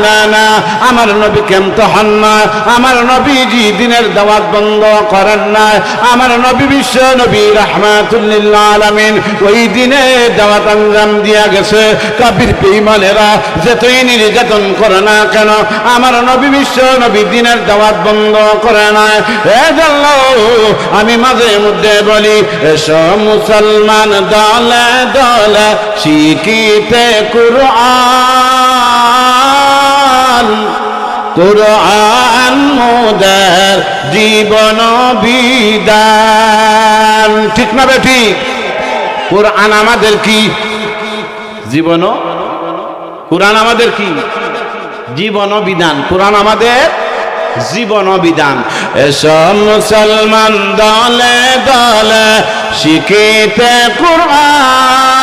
না না, আমার নবী কেমত হন না। আমার নবীজি দিনের দাওয়াত বন্ধ করেন না। আমার নবী বিশ্ব নবী রাহমাতুল লিল আলামিন ওই দিনে দাওয়াত আঞ্জাম দিয়া গেছে। কাফির বেঈমানেরা যতই নির্যাতন করে না কেন, আমার নবী বিশ্ব নবী দিনের দাওয়াত বন্ধ করে না। এজন্য আমি মাঝে মধ্যে বলি, এসো মুসলমান দলে দলে শিখিতে কুরআন, কুরআন মোদের জীবন বিধান। ঠিক না বেঠি? কুরআন আমাদের কি জীবন, কুরআন আমাদের কি জীবন বিধান, কুরআন আমাদের জীবন বিধান। এসব মুসলমান দলে দলে শিখিতে কুরআন,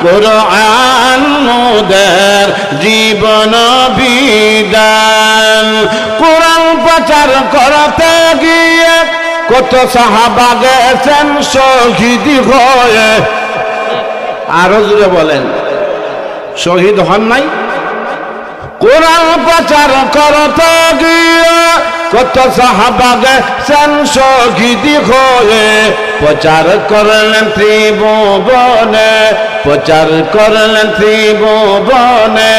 কুরআন মোদের জীবন বিধান। কুরআন প্রচার করতে গিয়ে কত সাহাবা গেছেন শহীদ হয়ে। আরো জোরে বলেন, শহীদ হন নাই? কোরআন প্রচার করতে গিয়ে কত সাহাবা গেছেন শহীদ হয়ে। প্রচার করলেন ত্রিভুবনে, প্রচার করলেন ত্রিভুবনে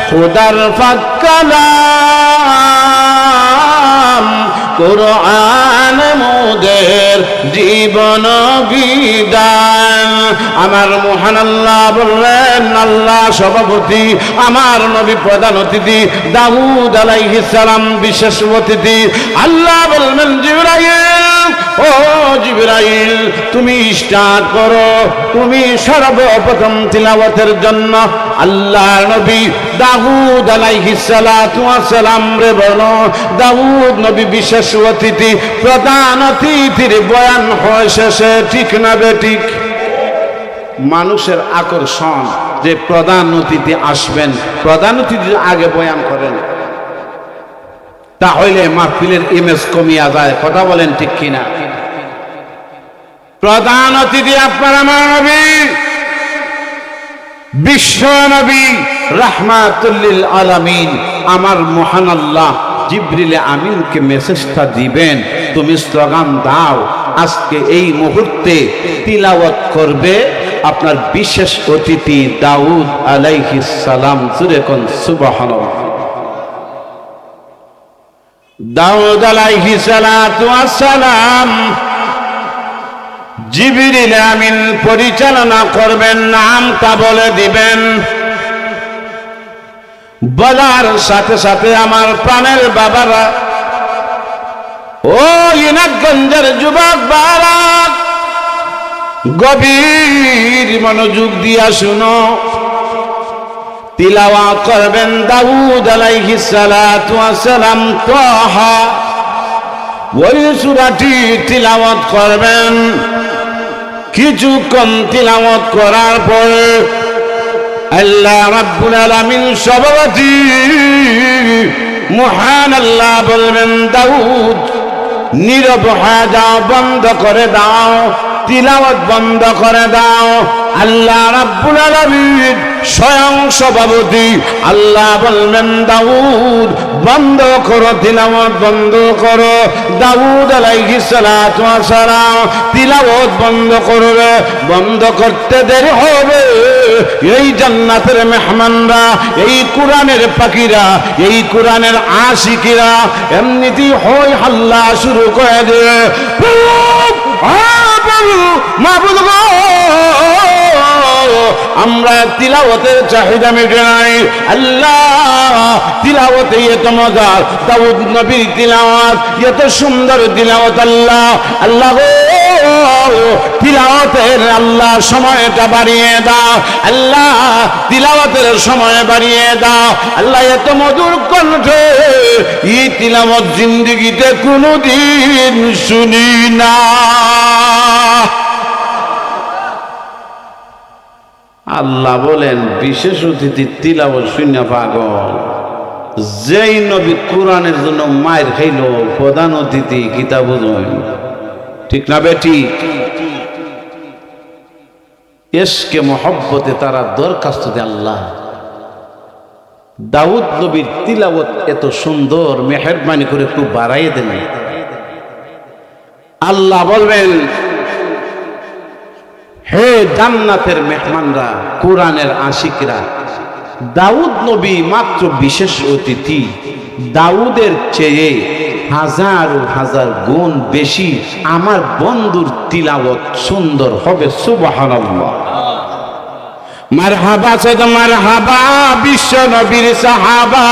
খুদার পাক কালাম, কুরআন মোদের জীবন বিধান। আমার মহান আল্লাহ বললেন, আল্লাহ সভাপতি, আমার নবী প্রধান অতিথি, দাউদ আলাইহিস সালাম বিশেষ অতিথি। আল্লাহ বললেন, জিবরাইল, ও জিবরাইল, তুমি স্টার্ট করো, তুমি সর্বপ্রথম তিলাওয়াতের জন্য আল্লাহ নবী দাউদ আলাইহিস সালাতু ওয়াস সালাম রে বলো। দাউদ নবী বিশেষ অতিথি, প্রধান অতিথির বয়ান হয় শেষে। ঠিক না বেঠিক? মানুষের আকর্ষণ যে প্রধান অতিথি আসবেন, প্রধান অতিথি আগে বয়ান করেন, তাহলে মাহফিলের ইমেজ কমিয়া যায়। কথা বলেন ঠিক কিনা? প্রধান অতিথি আপনার আমার নবী, বিশ্ব নবী রাহমাতুল লিল আলামিন। আমার মহান আল্লাহ জিবরিল আমিনকে মেসেজটা দিবেন, তুমি স্লোগান দাও, আজকে এই মুহূর্তে তিলাওয়াত করবে আপনার বিশেষ অতিথি দাউদ আলাইহিস সালাম। জোরে কোন সুবহানাল্লাহ। দাউদ আলাইহিস সালাতু ওয়াস সালাম জিবরিল আমিন পরিচালনা করবেন, নামটা বলে দিবেন। বলার সাথে সাথে আমার প্রাণের বাবারা, ও ইনাকগঞ্জের যুবক বাবা, গভীর মনোযোগ দিয়া শুনো। তিলাওয়াত করবেন দাউদ আলাইহিস সালাতু ওয়াস সালাম তাহা, ওই সূরাটি তিলাওয়াত করবেন। কিছুক্ষণ তিলাওয়াত করার পর আল্লাহ রাব্বুল আলামিন সভাপতি মহান আল্লাহ বলবেন, দাউদ নীরব হয়ে যাও, বন্ধ করে দাও, তিলাওয়াত বন্ধ করে দাও। আল্লাহ রাব্বুল আলামিন স্বয়ং সভাপতি আল্লাহ বললেন দাউদ বন্ধ করো তিলাওয়াত বন্ধ করো। দাউদ আলাইহিস সালাতু ওয়াস সালাম তিলাওয়াত বন্ধ করবে, বন্ধ করতে দেরি হবে। এই জান্নাতের মেহমানরা, এই কোরআনের পাখিরা, এই কোরআনের আশিকিরা এমনিতেই হয় হাল্লা শুরু করে দেবে। মাবুদ গো, আমরা তিলাওয়াতের চাহিদা মেটে নাই। আল্লাহ তিলাওয়াতে এত মজার, দাউদ নবীর তিলাওয়াত এত সুন্দর তিলাওয়াত। আল্লাহ আল্লাহ গো, তিলাওয়াতের আল্লাহ সময়টা বাড়িয়ে দাও। আল্লাহ তিলাওয়াতের সময় বাড়িয়ে দাও। আল্লাহ এত মধুর কণ্ঠে এই তিলাওয়াত জিন্দেগিতে কোনোদিন শুনি না। আল্লাহ বলেন বিশেষ অতিথি তিলাওয়াত শুনে পাগল। যেই নবী কোরআনের জন্য মায়ের খাইল প্রধান অতিথি কিতাব বুঝেন, ঠিক না বেটি? এশকে মহব্বতে তারা দরখাস্ত দেয় আল্লাহ দাউদ নবীর তিলাওয়াত এত সুন্দর, মেহেরবানি করে একটু বাড়াইয়ে দেন। আল্লাহ বলবেন হে জান্নাতের মেহমানরা, কোরআনের আশিকরা, দাউদ নবী মাত্র বিশেষ অতিথি। দাউদের চেয়ে হাজার হাজার গুণ বেশি আমার বন্ধুর তিলাওয়াত সুন্দর হবে। সুবহানাল্লাহ। মারহাবা সাদ মারহাবা বিশ্ব নবীর সাহাবা,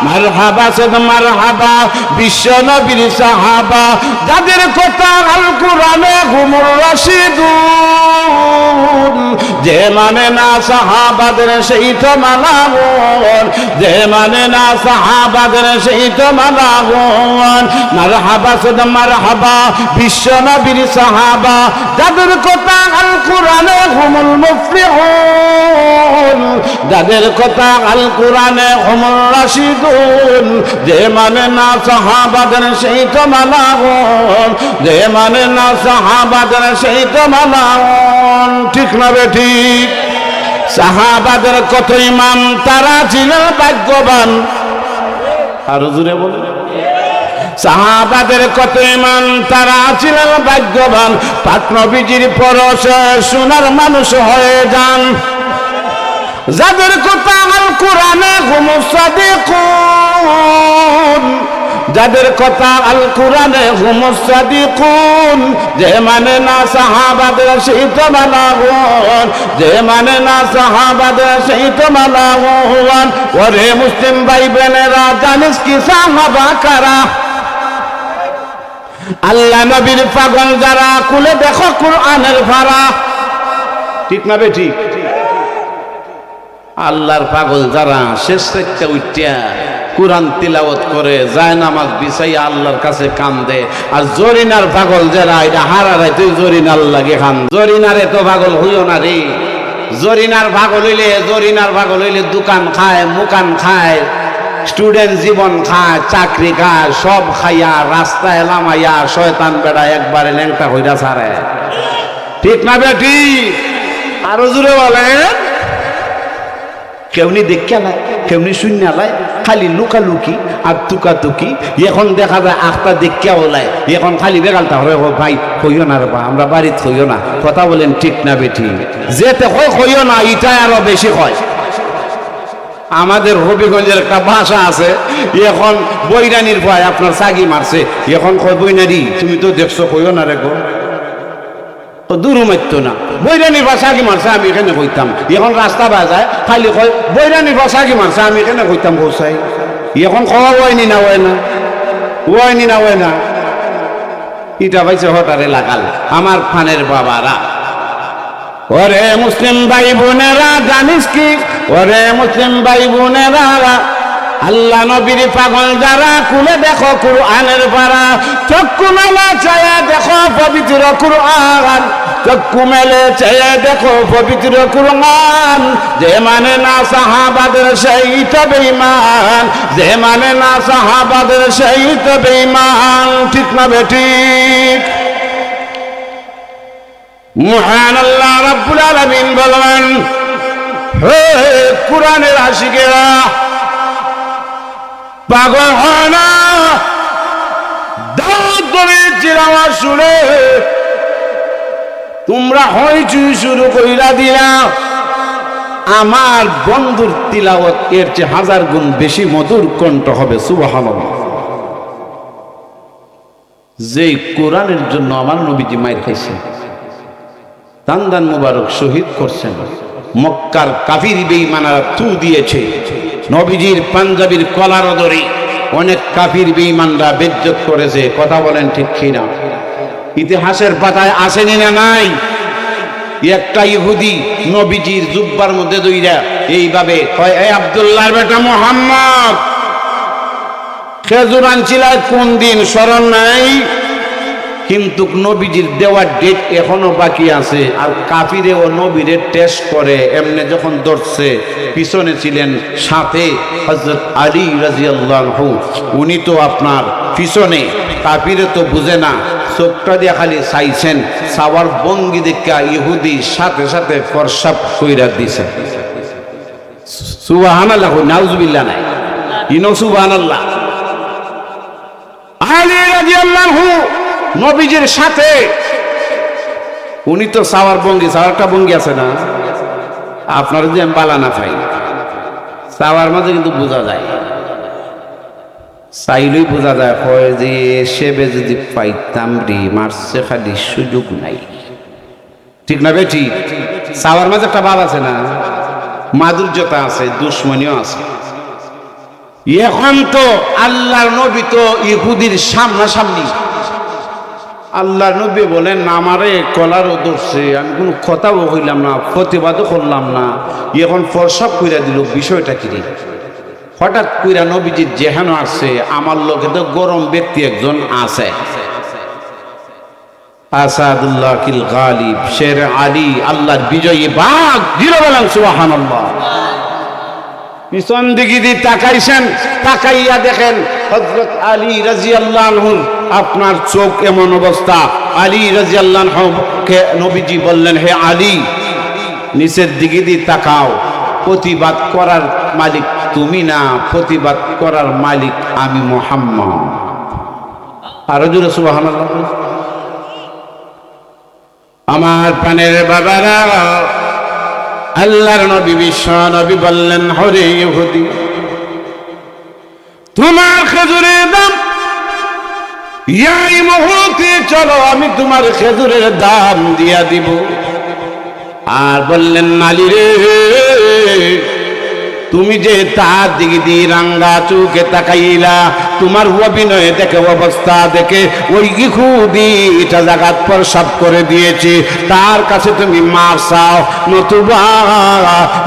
মারহাবা সাদ মারহাবা বিশ্ব নবীর সাহাবা, যাদের কথা আল কোরআনে হুমুর রাশিদুন। যে মানে না সাহাবাদের সেই তো মালাগুন, যে মানে না সাহাবাদের সেই তো মালাগুন। মারহাবা সাদ মারহাবা বিশ্ব নবীর সাহাবা, যাদের কথা আল কোরআনে হুমুল মুফলিহুন, যাদের কথা আল কোরআনে হুমুর রাশিদুন। যে মানে না সাহাবাদের সেই তো মালাগুন, যে মানে না সাহাবাদের সেই তো মালাগুন। ঠিক না বেঠিক? সাহাবাদের কত ইমাম, তারা ছিলেন ভাগ্যবান। আর জুড়ে বলুন, সাহাবাদের কত ইমান, তারা ছিলেন ভাগ্যবান। পাক নবীজির পরশে সোনার মানুষ হয়ে যান। যাদের কথা আল কোরআনে হুমুস সাদিকুন, যাদের কথা আল কোরআনে হুমুস সাদিকুন। যে মানে না সাহাবাদের সেই তো মালাগুন, যে মানে না সাহাবাদের সেই তো মালাগুন। ওরে মুসলিম ভাই বোনেরা, জানিস কি সাহাবা কারা? আল্লাহ নবীর পাগল যারা, কুলে দেখো কোরআনের ভাড়া। ঠিক না বে ঠিক? আল্লাহর পাগল যারা শেষ থেকে উঠিয়া কোরআন তিলাওয়াত করে, যায় নামাজ বিছাইয়া আল্লাহর কাছে কান্দে। আর জরিনার পাগল যারা, এটা হারারাই তুই জরিনার লাগে খান। জরিনার এত পাগল হইও না রে। জরিনার পাগল হইলে, জরিনার পাগল হইলে দোকান খায়, মুকান খায়, স্টুডেন্ট জীবন খায়, চাকরি খায়, সব খাইয়া রাস্তায় লামাইয়া শয়তান বেড়া একবারে ল্যাংটা হইয়া ছাড়ে। ঠিক না বেটি? আরো জোরে বলেন। কেউনি দেখা নাই, কেউনি শূন্য লাই, খালি লুকালুকি আর তুকাতুকি। এখন দেখা যায় আখটা দেখা ওলায়, এখন খালি বেগালটা হরে ভাই হইও না রে, আমরা বাড়িতে হইও না। কথা বলেন ঠিক না বেটি? যেতে হইও না, এটাই আরো বেশি হয়। আমাদের হবিগঞ্জের একটা ভাষা আছে, এখন বৈরানির ভয় আপনার সাগি মারছে, এখন কয় বৈনারি তুমি তো দেখছো, কইও না রে গো, দূর মারতো না। বৈরানির ভাষা কি মারছে, আমি এখানে কইতাম। এখন রাস্তা বাজায় খালি কয় বৈরানির ভাষা কি মারছে, আমি এখানে কইতাম গোসাই। এখন খাওয়া হয়নি না, হয় না, হয়নি না, হয় না। ইটা পাইছে হঠারে লাগাল আমার ফানের বাবারা। ওরে মুসলিম ভাই বোনেরা, জানিস কি? ওরে মুসলিম ভাই বোনেরা, আল্লাহ নবীর পাগল যারা, কুলে দেখো কোরআনের পারা। চক্ষু মেলে চেয়ে দেখো পবিত্র কোরআন, চক্ষু মেলে চেয়ে দেখো পবিত্র কোরআন। যে মানে না সাহাবাদের সেই তো বেঈমান, যে মানে না সাহাবাদের সেই তো বেঈমান। ঠিক না বেঠিক? মহান আল্লাহ রাব্বুল আলামিন বলেন, হে কুরআনের আশিকেরা, পাগল হয় না, দাওয়াত করে চিরাওয়াজ শুনে তোমরা হইচই শুরু কইরা দিলা। আমার বন্ধুর তিলাওয়াত এর চেয়ে 1000 গুণ বেশি মধুর কণ্ঠ হবে। সুবহানাল্লাহ। যে কোরআনের জন্য আমার নবীজি মাইর খাইছেন, দান মুবারক শহীদ করছেন, মক্কার কাফির বেঈমানরা তু দিয়েছে, নবীজির পাঞ্জাবির কলার ধরে অনেক কাফির বেঈমানরা বেজ্জত করেছে। কথা বলেন ঠিক কিনা? ইতিহাসের পাতায় আসেনি না নাই? একটা ইহুদি নবীজির জুব্বার মধ্যে দইরা এইভাবে কয়, এই আব্দুল্লাহর বেটা মুহাম্মদ, খেজুর আনছিলা কোন দিন স্মরণ নাই? কিন্তু নবীজির দেওয়ার ডেট এখনো বাকি আছে। আর কাফিরে ও নবীরে টেস্ট করে এমনি যখন ধরছে, পিছনে ছিলেন সাথে হযরত আলী রাদিয়াল্লাহু, উনি তো আপনার পিছনে, কাফিরে তো বুঝে না, চোখটা দিয়ে খালি চাইছেন, সাওয়ার ভঙ্গি দেখা ইহুদি সাথে সাথে ফরসাপ কইরা দিছে। সুবহানাল্লাহ, নাউজুবিল্লাহ নাই, ইনো সুবহানাল্লাহ। আলী রাদিয়াল্লাহু নবীজির সাথে, উনি তো সাওয়ার ভঙ্গি, সাওয়ারটা ভঙ্গি আছে না আপনার, যে আমি বালা না পাই, সাওয়ার মাঝে কিন্তু বোঝা যায়, চাইলেই বোঝা যায়। হয় যে সেবে যদি পাইতাম রে, মারছে খালি সুযোগ নাই। ঠিক না বেটি? সাওয়ার মাঝে একটা ভাব আছে না, মাধুর্যতা আছে, দুশ্মনীও আছে। এখন তো আল্লাহর নবী তো ইহুদির সামনাসামনি। আল্লাহর নবী বলেন, আমারে কলারও ধরছে, আমি কোনো কথাও কইলাম না, প্রতিবাদও করলাম না, এখন ফরসাপ কইরা দিল। বিষয়টা কি রে? হঠাৎ কইরা নবীজির যেহানো আসছে, আমার লোকে তো গরম ব্যক্তি একজন আছে, আসাদুল্লাহ কিল গালিব, শের আলী, আল্লাহর বিজয়ী বাঘ। জিরো বলেন সুবহানাল্লাহ। পিছন দিকে দিয়ে তাকাইছেন, তাকাইয়া দেখেন হযরত আলী রাদিয়াল্লাহু আনহু, আপনার চোখ এমন অবস্থা। আলী রাদিয়াল্লাহু আনহুকে নবীজি বললেন, হে আলী, নিচের দিকে দিয়ে তাকাও, প্রতিবাদ করার মালিক তুমি না, প্রতিবাদ করার মালিক আমি মুহাম্মদ। আরো জোরে সুবহানাল্লাহ। আমার প্রাণের বাবারা, আল্লাহর নবী বিশ্ব নবী বললেন, হরে ইহুদি, তোমার খেজুরের দাম এই মুহূর্তে চলো, আমি তোমার খেজুরের দাম দিয়া দিব। আর বললেন, নালি রে, তুমি যে তার দিকে দিয়ে রাঙ্গা চোখে তাকাইলা, তোমার অভিনয় দেখে, অবস্থা দেখে ওই ইহুদি এটা জাগাত প্রসাব করে দিয়েছে, তার কাছে তুমি মাফ চাও, নতুবা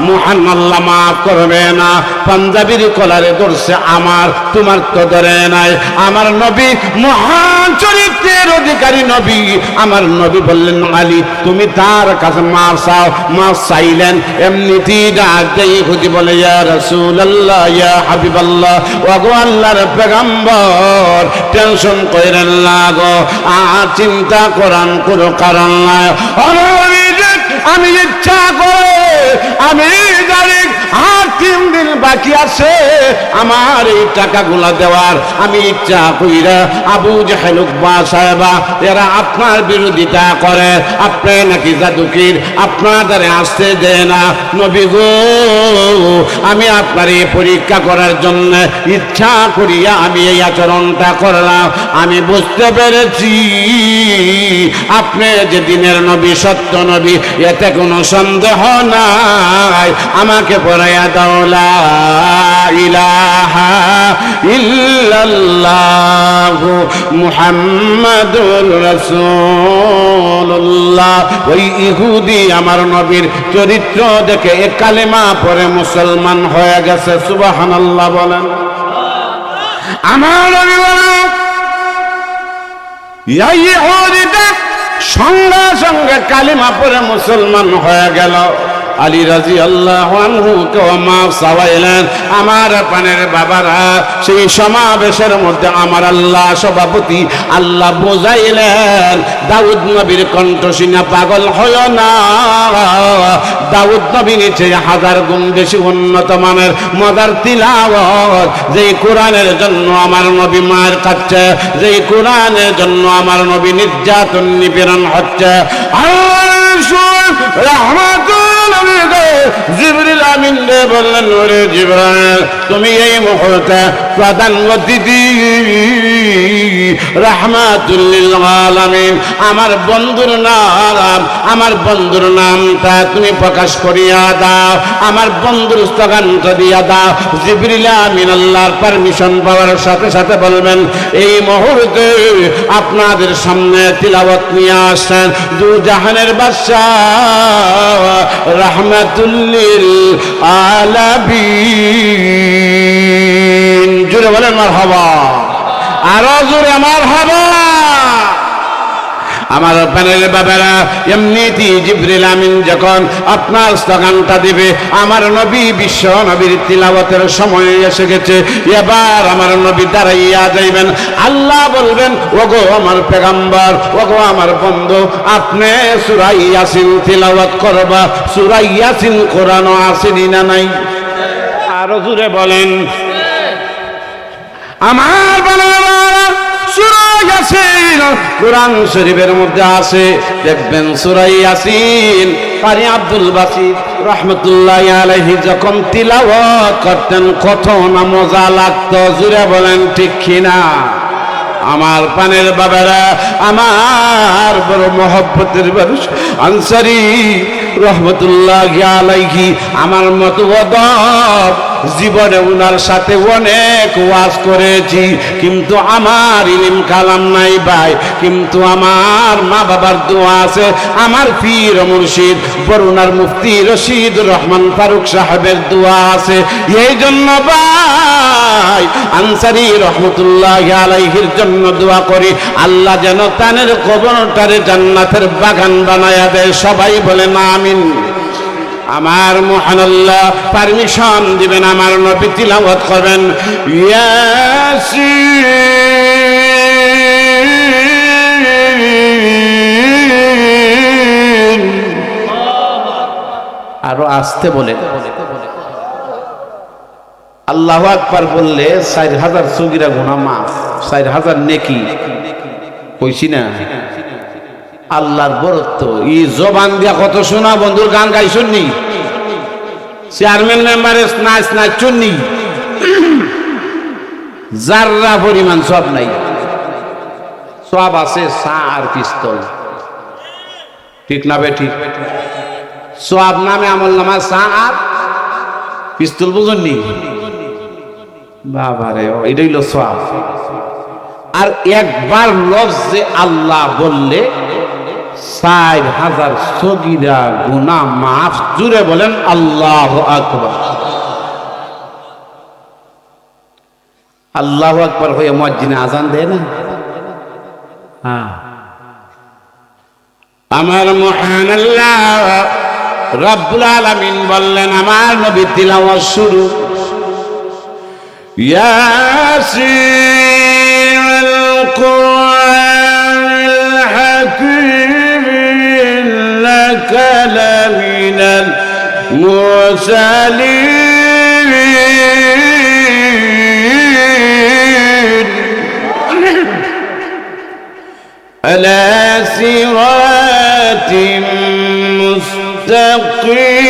মহান আল্লাহ মাফ করবে না। পাঞ্জাবির কলারে ধরছে আমার, তোমার তো ধরে নাই। আমার নবী মহান চরিত্রের অধিকারী নবী, আমার নবী বললেন, আলী তুমি তার কাছে মাফ চাও। মাফ চাইলেন, এমনিতেই ডাক দিয়ে ইহুদি বলে, ইয়া রাসূলুল্লাহ, ইয়া হাবিবাল্লাহ, ওগো আল্লাহর পয়গম্বর, টেনশন কইরেন না গো, আর চিন্তা করার কোনো কারণ নাই। আমি ইচ্ছা করে, আমি জানি আর 3 দিন বাকি আছে আমার এই টাকাগুলা দেওয়ার, আমি ইচ্ছা কইরা আবু জাহেল, উকবা সাহেবা এরা আপনার বিরোধিতা করে, আপনি নাকি জাদুকির, আপনাদের আসতে দেয় না। নবী গো, আমি আপনার এই পরীক্ষা করার জন্য ইচ্ছা করিয়া আমি এই আচরণটা করলাম। আমি বুঝতে পেরেছি আপনি যে দিনের নবী, সত্য নবী, এতে কোনো সন্দেহ নাই। আমাকে পড়াইয়া দাও লা ইলাহা ইল্লাল্লাহু মুহাম্মাদুর রাসূলুল্লাহ। ওই ইহুদি আমার নবীর চরিত্র দেখে এক কালেমা পড়ে মুসলমান হয়ে গেছে। সুবহানাল্লাহ বলেন। আমার নবী বলেন, এই ইহুদিটা সঙ্গে সঙ্গে কালিমা পড়ে মুসলমান হয়ে গেল। আলী রাদিয়াল্লাহু আনহু কে মাফ চাওয়াইলেন। আমার পানের বাবারা, সেই সমাবেশের মধ্যে আমার আল্লাহ সভাপতি আল্লাহ বোঝাইলেন, দাউদ নবীর কণ্ঠ শুনে পাগল হয় না, দাউদ নবী নিচে 1000 গুণ বেশি উন্নত মানের মজার তিলাওয়াত। যেই কোরআনের জন্য আমার নবী মার খাচ্ছে, যেই কোরআনের জন্য আমার নবী নির্যাতন নিপীড়ন হচ্ছে, জিবরিল আমিন বললেন, ওরে জিবরাইল, তুমি এই মুহূর্তে প্রধান অতিথি, রাহমাতুল লিল আলামিন। আমার বন্ধুর নামটা তুমি প্রকাশ করিয়া দাও, আমার বন্ধুর স্লোগানটা দিয়া দাও। জিবরিল আমিন আল্লাহর পারমিশন পাওয়ার সাথে সাথে বলবেন, এই মুহূর্তে আপনাদের সামনে তিলাওয়াত নিয়ে আসেন দু জাহানের বাদশাহ রাহমাতুল লিল আলামিন। জোরে বলেন মারহাবা, আরো জোরে মারহাবা। আমার প্যানেলের বাবারা, এমনিতে জিবরিল আমিন যখন আপনার স্লোগানটা দিবে, আমার নবী বিশ্ব নবীর তিলাওয়াতের সময় এসে গেছে, এবার আমার নবী দাঁড়াইয়া যাইবেন। আল্লাহ বলবেন, ওগো আমার পেগম্বর, ওগো আমার বন্ধু, আপনি সূরা ইয়াসিন তিলাওয়াত করবা। সূরা ইয়াসিন কোরআনে আসেনি না নাই? আরো জোরে বলেন। আমার বানারা সূরা ইয়াসিন কোরআন শরীফের মধ্যে আছে, দেখবেন সূরা ইয়াসিন কারি আব্দুল বাসিত রাহমাতুল্লাহি আলাইহি যখন তিলাওয়াত করতেন কত না মজা লাগতো। জুড়ে বলেন ঠিক কিনা? আমার পানের বাবারা, আমার বড় মহব্বতের মানুষ আনসারী রহমতুল্লাহি আলাইহি, আমার মতো অদব জীবনে উনার সাথে অনেক ওয়াজ করেছি, কিন্তু আমার ইলম কালাম নাই ভাই, কিন্তু আমার মা বাবার দোয়া আছে, আমার পীর মুর্শিদ বরুণার মুফতি রশিদুর রহমান ফারুক সাহেবের দোয়া আছে। এই জন্য ভাই আনসারী রহমতুল্লাহি আলাইহির জন্য দোয়া করি, আল্লাহ যেন তানের কবরটারে জান্নাতের বাগান বানায়া দেয়। সবাই বলেন আমিন। আমার মহান আল্লাহ পারমিশন দিবেন, আমার নবী তিলাওয়াত করবেন ইয়াসিন। আরো আসতে বলে আল্লাহু আকবার বললে 4000 সগীরা গুনাহ মাফ, 4000 নেকি। কইছি না আল্লাহর বরত্ব। এই জবান দিয়া কত শোনা বন্ধুর গান গাই শুননি, চেয়ারম্যান মেম্বারের নাচ নাচ শুননি, যাররা পরিমাণ সব নাই। সব আছে চা আর পিস্তল, ঠিক না বেঠি? সব নামে আমল নামা চা আর পিস্তল, বুঝুননি? বাবারে, এটাই হলো সব। আর একবার লফজে আল্লাহ বললে 4000 সগীরা গুনাহ মাফ। জুড়ে বলেন আল্লাহু আকবার। আল্লাহু আকবার হয়ে মুয়াজ্জিন আজান দেয় না? হ্যাঁ। আমার মহান আল্লাহ রব্বুল আলামিন বললেন, আমার নবী তিলাওয়াত শুরু। ইয়াসিন আল কুরআনিল হাকীম ইন্নাকা লামিনাল মুরসালিন আলা সিরাতিম মুস্তাকিম।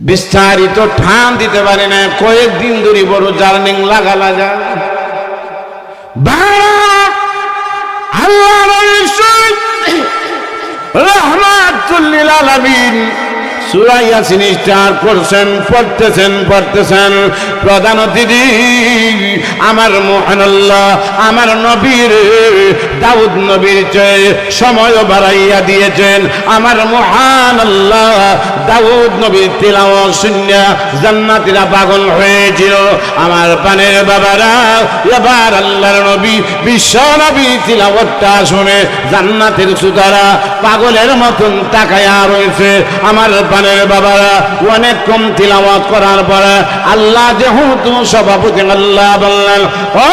বিস্তারিত ঠান দিতে পারে না, কয়েকদিন ধরে বড় জার্নিং লাগা আল্লাহ রাহমাতুল লিল আলামিন সূরা ইয়াসিন স্টার্ট করছেন, পড়তেছেন। প্রধান অতিথি আমার মহান আল্লাহ আমার নবীর দাউদ নবীর চেয়ে সময় বাড়াইয়া দিয়েছেন। আমার মহান আল্লাহ দাউদ নবীর তিলাওয়াত শুনে জান্নাতীরা পাগল হয়েছিল। আমার পানের বাবারা, এবার আল্লাহর নবী বিশ্ব নবী তিলাওয়াতটা শুনে জান্নাতের শ্রোতারা পাগলের মতন তাকায়া রয়েছে। আমার পানের বাবারা, অনেক কম তিলাওয়াত করার পরে আল্লাহ যেহেতু সভাপতি, আল্লাহ বললেন, ও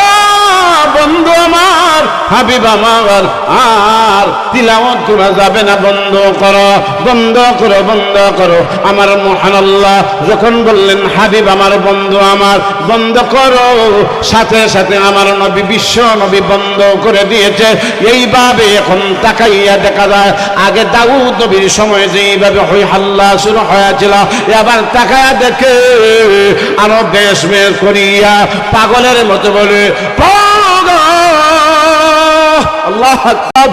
বন্ধু আমার, হাবিব আমার, আর তিলাওয়াত করা যাবে না, বন্ধ করো। আমার মহান আল্লাহ যখন বললেন, হাবিব আমার, বন্ধু আমার, বন্ধ করো, সাথে সাথে আমার নবী বিশ্ব নবী বন্ধ করে দিয়েছে। এইভাবে এখন তাকাইয়া দেখা যায়, আগে দাউদ নবীর সময় যেইভাবে হই হাল্লা শুরু হয়েছিল, এবার তাকাইয়া দেখে আরো বেশ করিয়া পাগলের মতো বলে, আল্লাহ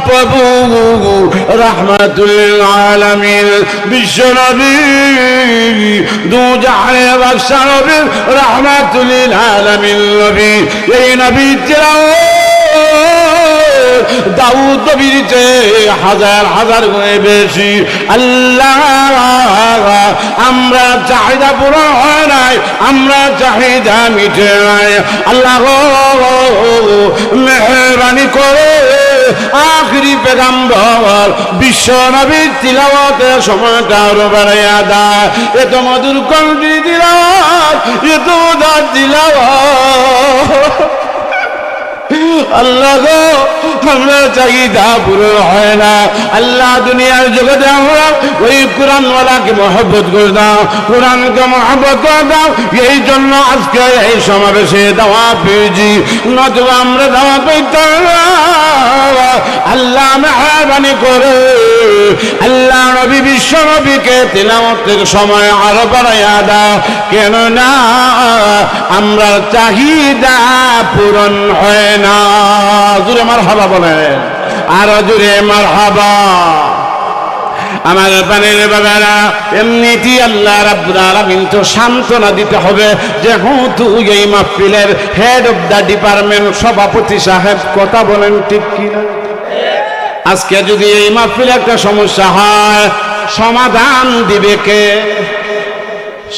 প্রভু রাহমাতুল আলামিন বিশ্ব নবী দু জাহানের বাদশা নবী রাহমাতুল আলামিন নবী, এই নবী দাউদ নবীর চেয়ে হাজার গুণে বেশি। আল্লাহ, আমরা চাহিদা পূরণ হয় নাই, আমরা চাহিদা মিটে নাই। আল্লাহ মেহরবানি করে আখরি পেগাম্বর বিশ্ব নবীর তিলাওয়াতের সময়টা আরো বাড়াইয়া দেয়। এত মধুর কণ্ঠী তিলাওয়াত, এত উদার তিলাওয়াত। আল্লাহ গো, আমরা চাহিদা পূরণ হয় না। আল্লাহ দুনিয়ার জগতে আমরা ওই কোরআনওয়ালাকে মহব্বত করে দাও, কোরআনকে মহব্বত করে দাও। এই জন্য আজকে এই সমাবেশে দাওয়াত পেয়েছি, নতুবা আমরা দাওয়াত পেতাম না। আল্লাহ মেহরবানি করে আল্লাহ নবী বিশ্ব নবীকে তিলাওয়াতের সময় আরো বাড়াইয়া দাও, কেননা আমরা চাহিদা পূরণ হয় না। জোরে মারহাবা বলেন, আরো জোরে মারহাবা। আমার পানের বাবারা, এমনিতেই আল্লাহ রাব্বুল আলামিন তো সান্ত্বনা দিতে হবে, যেহেতু এই মাহফিলের হেড অফ দ্য ডিপার্টমেন্ট সভাপতি সাহেব, কথা বলেন ঠিক কিনা? আজকে যদি এই মাহফিলে একটা সমস্যা হয়, সমাধান দিবে কে?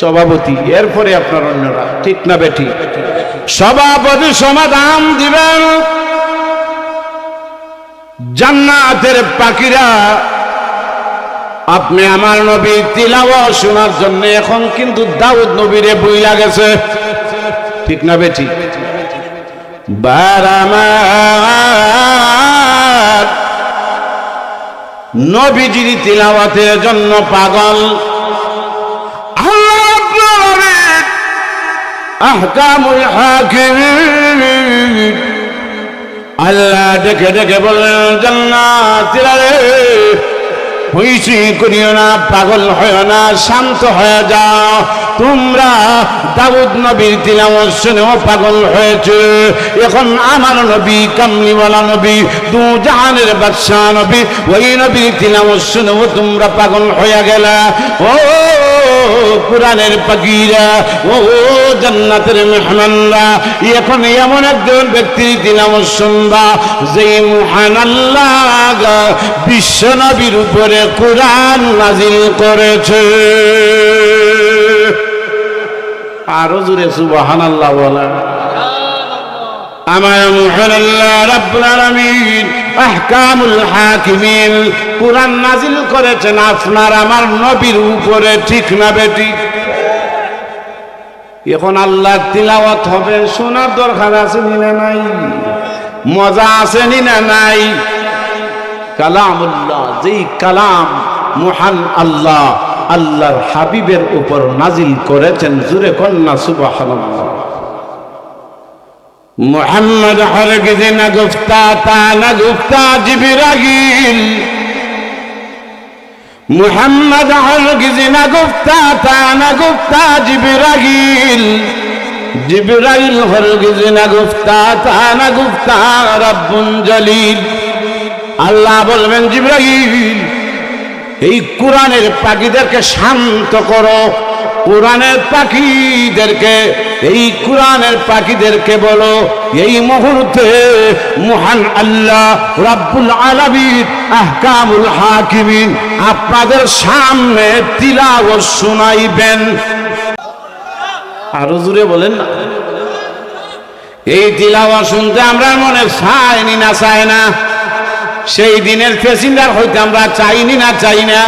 সভাপতি, এরপরে আপনার অন্যরা, ঠিক না বেঠিক? সভাপতি সমাধান দিবেন। জান্নাতের পাখিরা আপনি আমার নবী তিলাওয়াত শোনার জন্য এখন কিন্তু দাউদ নবীরে বই লাগেছে, ঠিক না বেঠিক? বারামার নবীজির তিলাওয়াতের জন্য পাগল। আহকামুল হাকিম আল্লাহ ডেকে ডেকে বললেন, জান্নাতীরা রে, হইছি করিও না, পাগল হয় না, শান্ত হয়ে যাও। তোমরা দাউদ নবীর তিলাওয়াত শুনেও পাগল হয়েছে, এখন আমার নবী কামলিওয়ালা নবী দু জাহানের বাদশা নবী, ওই নবীর তিলাওয়াত শুনেও তোমরা পাগল হয়ে গেলা। ও কুরআনের পাখিরা, ও জান্নাতের মেহমানরা, এখন এমন একজন ব্যক্তির তিলাওয়াত শুনবা যেই মহান আল্লাহ বিশ্ব নবীর উপরে কুরআন নাজিল করেছে। আরো জোরে সুবহানাল্লাহ বলা। আমার মহান আল্লাহ রাব্বুল আলামিন আহকামুল হাকিমিন কুরআন নাজিল করেছেন আপনার আমার নবীর উপরে, ঠিক না বেঠিক? এখন আল্লাহর তিলাওয়াত হবে, শোনার দরকার আছে না নাই? মজা আছে না নাই? কালামুল্লাহ, যেই কালাম মহান আল্লাহ আল্লাহর হাবিবের উপর নাজিল করেছেন, জুরে কন্যা সুবহানাল্লাহ। মুহাম্মদ হরগিজ না গুফতা তা না গুফতা জিবরাইল, মুহাম্মদ হরগিজ না গুফতা তা না গুফতা জিবরাইল, জিবরাইল হরগিজ না গুফতা তা না গুফতা রব্বুন জলিল। আল্লাহ বলবেন, জিবরাইল এই কোরআনের পাখিদেরকে শান্ত করো, কোরআনের পাখিদেরকে, এই কোরআনের পাখিদেরকে বলো এই মুহূর্তে মহান আল্লাহ রাব্বুল আলামিন আহকামুল হাকিমিন আপনাদের সামনে তিলাওয়াত শোনাইবেন। আরো জোরে বলেন না। এই তিলাওয়াত শুনতে আমরা মনে চাইনি না চাই না, সেই দিনের প্যাসেঞ্জার হইতে আমরা চাইনি না চাই না।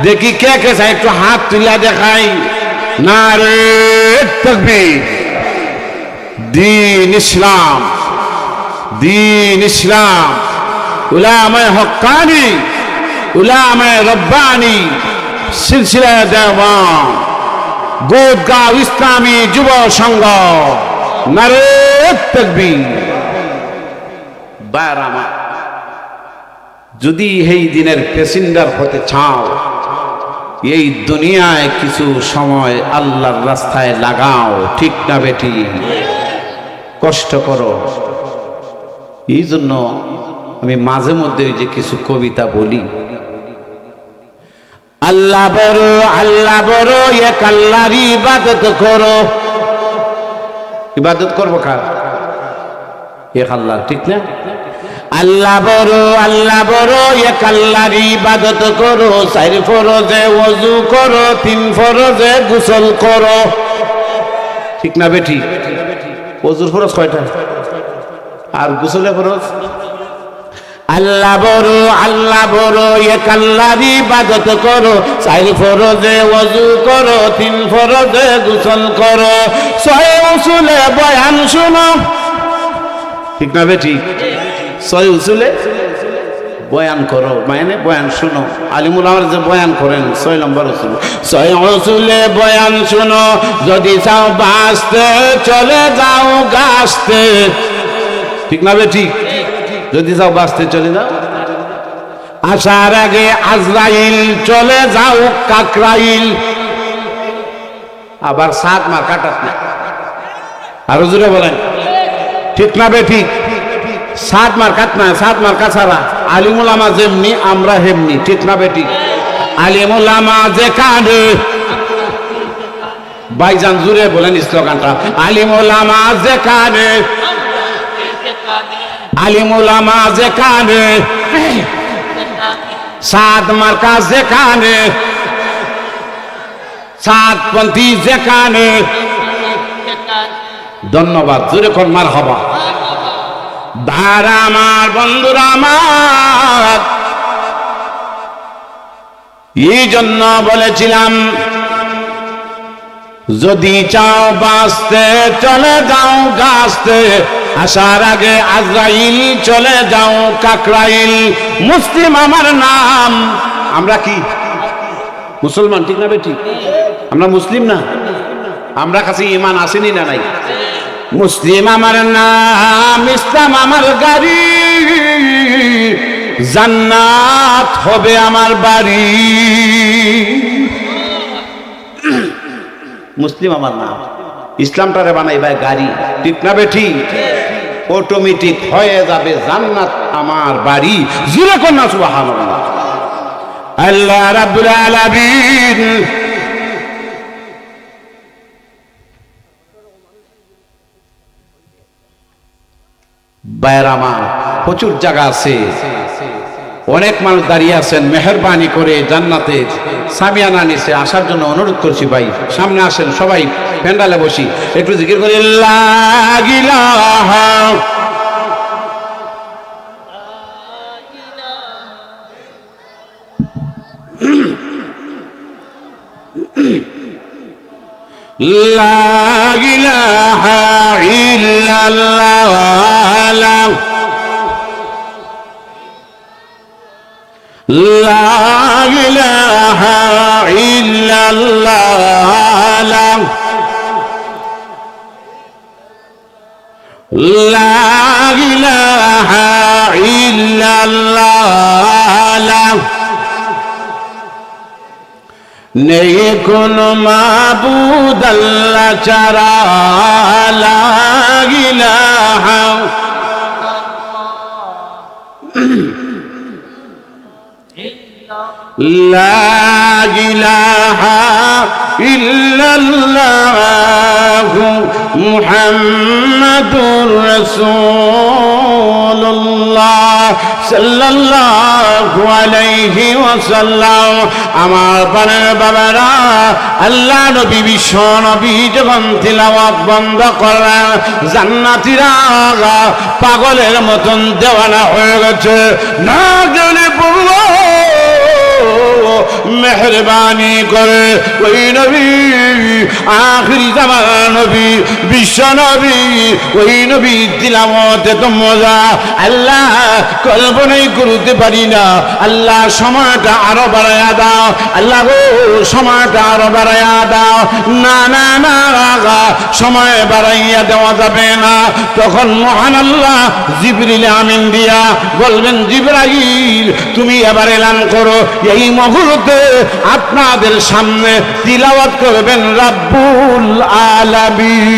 দেখি কে কে চাই, একটু হাত তুলে দেখাই। নারে তাকবীর। দ্বীন ইসলাম, দ্বীন ইসলাম, উলামায়ে হক্কানি, উলামায়ে রব্বানি, সিলসিলা দেওয়ান, গোদগাঁও ইসলামী যুব সংঘ। নারে তাকবীর। বারামা, যদি এই দিনের প্যাসেঞ্জার হতে চাও, এই দুনিয়ায় কিছু সময় আল্লাহর রাস্তায় লাগাও, ঠিক না বেটি? কষ্ট করো। এই জন্য আমি মাঝে মধ্যে যে কিছু কবিতা বলি, আল্লাহ বড়, আল্লাহ বড়, এক আল্লাহর ইবাদত করো। ইবাদত করবো কার? এক আল্লাহ, ঠিক না? আল্লাহ বড়, আল্লাহ বড়, এক আল্লাহর ইবাদত করো। 4 ফরজে ওযু করো, 3 ফরজে গোসল করো, ঠিক না বেটি? ওযুর ফরজ কয়টা আর গোসলের ফরজ? আল্লাহ বড়, আল্লাহ বড়, এক আল্লাহর ইবাদত করো। 4 ফরজে ওযু করো, 3 ফরজে গোসল করো। 6 উসুলে বয়ান শুনো, ঠিক না বেটি? 6 উসুলে বয়ান করো, মানে বয়ান শুনো। আলিমুল আমার যে বয়ান করেন 6 নম্বর উসুল। 6 উসুলে বয়ান শুনো। যদি চাও বাঁচতে চলে যাও গাছতে, ঠিক না বেটি? যদি চাও বাঁচতে চলে যাও। আসার আগে আজরাইল, চলে যাও কাকরাইল। আবার 7 মার কাটাত না। আরো জোরে বলেন, ঠিক না বেটি? 7 মার কাট না, 7 মার কাছাড়া। আলিমুল আমা যেমনি আমরা হেমনি, ঠিক না বেটি? আলিমুল আমা যে কাঁদে, ভাইজান জুড়ে বলেন স্লোগানটা। আলিমুল আমা যে কাঁদে, আলিমুল আমা যে কাঁদে, 7 মার্কা যে কাঁদে, 7 পন্থী যে কাঁদে। ধন্যবাদ, জুড়ে কোন মারহাবা। ভাইরা আমার, বন্ধুরা আমার, এই জন্য বলেছিলাম যদি চাও বাঁচতে চলে যাও গাছতে। আসার আগে আজরাইল, চলে যাও কাকরাইল। মুসলিম আমার নাম। আমরা কি মুসলমান, ঠিক না বেটি? আমরা মুসলিম না? আমরা কাছে ঈমান আসেনি না নাই? মুসলিম আমার নাম, ইসলাম আমার গাড়ি, জান্নাত হবে আমার বাড়ি। মুসলিম আমার নাম, ইসলামটারে বানাই ভাই গাড়ি, ঠিক না বেঠি? অটোমেটিক হয়ে যাবে জান্নাত আমার বাড়ি। জোরে কোন না সুবহানাল্লাহ। আল্লাহ রাব্বুল আলামিন বাইরামা, প্রচুর জায়গা আছে, অনেক মানুষ দাঁড়িয়ে আছেন। মেহেরবানি করে জান্নাতে সামিয়ানা নিচে আসার জন্য অনুরোধ করছি। ভাই সামনে আসেন, সবাই প্যান্ডালে বসি, একটু জিকির করি। লা ইলাহা লা ইলাহা ইল্লাল্লাহ লা ইলাহা ইল্লাল্লাহ লা ইলাহা ইল্লাল্লাহ। নেই কোন মাবুদ আল্লাহ ছাড়া, লা ইলাহা লা ইলাহা ইল্লাল্লাহু মুহাম্মাদুর রাসূলুল্লাহ সাল্লাল্লাহু আলাইহি ওয়াসাল্লাম। আমার প্রাণের বাবারা, আল্লাহ নবী বিশ্ব নবী যখন তিলাওয়াত বন্ধ করেন, জান্নাতীরা পাগলের মতন দেওয়ানা হয়ে গেছে। না গেলে বলল মেহরবানি করে ওই নবী, আখিরি জামানার নবী, বিশ্ব নবী, ওই নবী তিলাওয়াতে তো মজা আল্লাহ কল্পনাই করতে পারি না। আল্লাহ সময়টা আরো বাড়াইয়া দাও, আল্লাহ গো সময়টা আরো বাড়াইয়া দাও। না না না, সময় বাড়াইয়া দেওয়া যাবে না। তখন মহান আল্লাহ জিবরিল আমিন দিয়া বলবেন, জিবরাইল তুমি এবার এলান করো, এই মুহূর্তে আপনাদের সামনে তিলাওয়াত করবেন রাব্বুল আলামিন।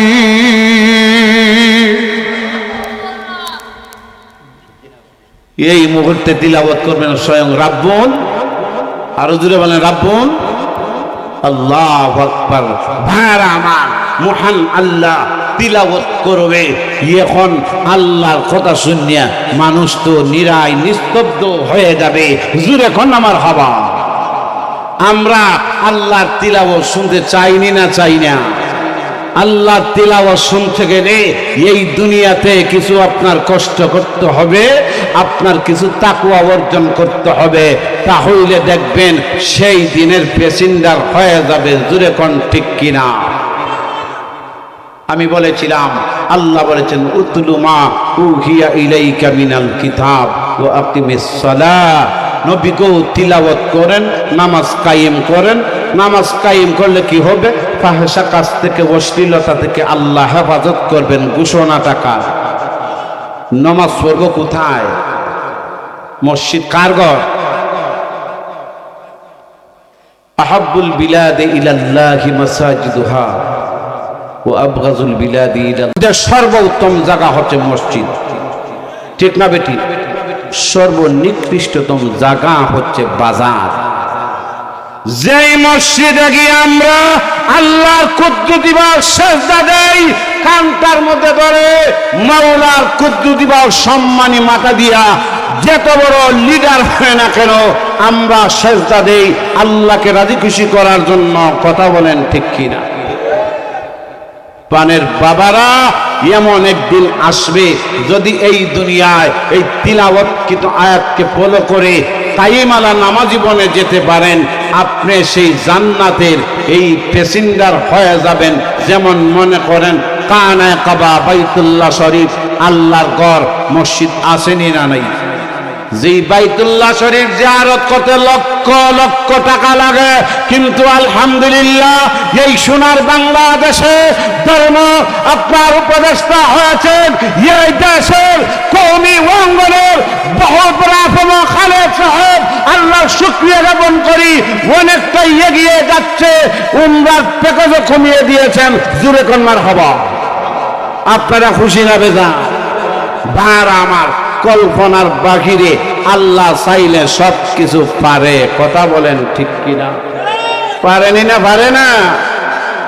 এই মুহূর্তে তিলাওয়াত করবেন স্বয়ং রাব্বুল, আরো জোরে বলেন রাব্বুল। আল্লাহু আকবার। ভাইরা আমার, মহান আল্লাহ তিলাওয়াত করবে। এখন আল্লাহর কথা শুনিয়া মানুষ তো নিরাই নিস্তব্ধ হয়ে যাবে। হুজুর এখন আমার হবা, আমরা আল্লাহর তিলাওয়াত শুনতে চাইনি না চাই না? আল্লাহর তিলাওয়াত শুনতে গেলে এই দুনিয়াতে কিছু আপনার কষ্ট করতে হবে, আপনার কিছু তাকওয়া অর্জন করতে হবে। তাহলে দেখবেন সেই দিনের প্যাসেঞ্জার হয়ে যাবে। জোরে কোন ঠিক কিনা? আমি বলেছিলাম, আল্লাহ বলেছেন উতলু মা উহিয়া ইলাইকা মিনাল কিতাব ওয়া আকিমিস সালাহ। নবীকেও তিলাওয়াত করেন, নামাজ কায়েম করেন। নামাজ কায়েম করলে কি হবে? ফাহেসা কাজ থেকে, অশ্লীলতা থেকে আল্লাহ হেফাজত করবেন। ঘোষণা টাকা নামাজ পড়ব কোথায়? মসজিদ কার ঘর? আহাব্বুল বিলাদে ইলাল্লাহি মাসাজিদুহা ও আবগাজুল বিলাদি ইলাল্লাহ। সর্বোত্তম জায়গা হচ্ছে মসজিদ, ঠিক না বেটি? সর্বনিকৃষ্টতম জায়গা হচ্ছে বাজার। যেই মসজিদে গিয়ে আমরা আল্লাহর কুদরতিবার সেজদা দেই, কান্তার মধ্যে ধরে মাওলার কুদরতিবার সম্মানী মাথা দিয়া যত বড় লিডার হয় না কেন, আমরা সেজদা দেই আল্লাহকে রাজি খুশি করার জন্য। কথা বলেন ঠিক কিনা? পানের বাবারা, এমন একদিন আসবে যদি এই দুনিয়ায় এই তিলাওয়াতকৃত আয়াতকে ফলো করে কায়েমালা নামাজি বনে যেতে পারেন, আপনি সেই জান্নাতের এই প্যাসেঞ্জার হয়ে যাবেন। যেমন মনে করেন কানায় কাবা, বাইতুল্লাহ শরীফ, আল্লাহর ঘর, মসজিদ আসেনি না নাই? যেই বাইতুল্লাহ শরীফ জিয়ারত করতে লক্ষ লক্ষ টাকা লাগে, কিন্তু আলহামদুলিল্লাহ এই সোনার বাংলাদেশে ধর্ম আপনার উপদেষ্টা হয়েছেন এই দেশের কওমি অঙ্গনের বহুপ্রাথম খালেদ সাহেব। আল্লাহর শুকরিয়া জ্ঞাপন করি, অনেকটাই এগিয়ে যাচ্ছে। উমরার প্যাকেজও কমিয়ে দিয়েছেন। জুরে কন্যার হবা। আপনারা খুশি না বেজা? ভার আমার কল্পনার বাহিরে আল্লাহ চাইলে সব কিছু পারে। কথা বলেন ঠিক কিনা? পারেনি না? পারে না?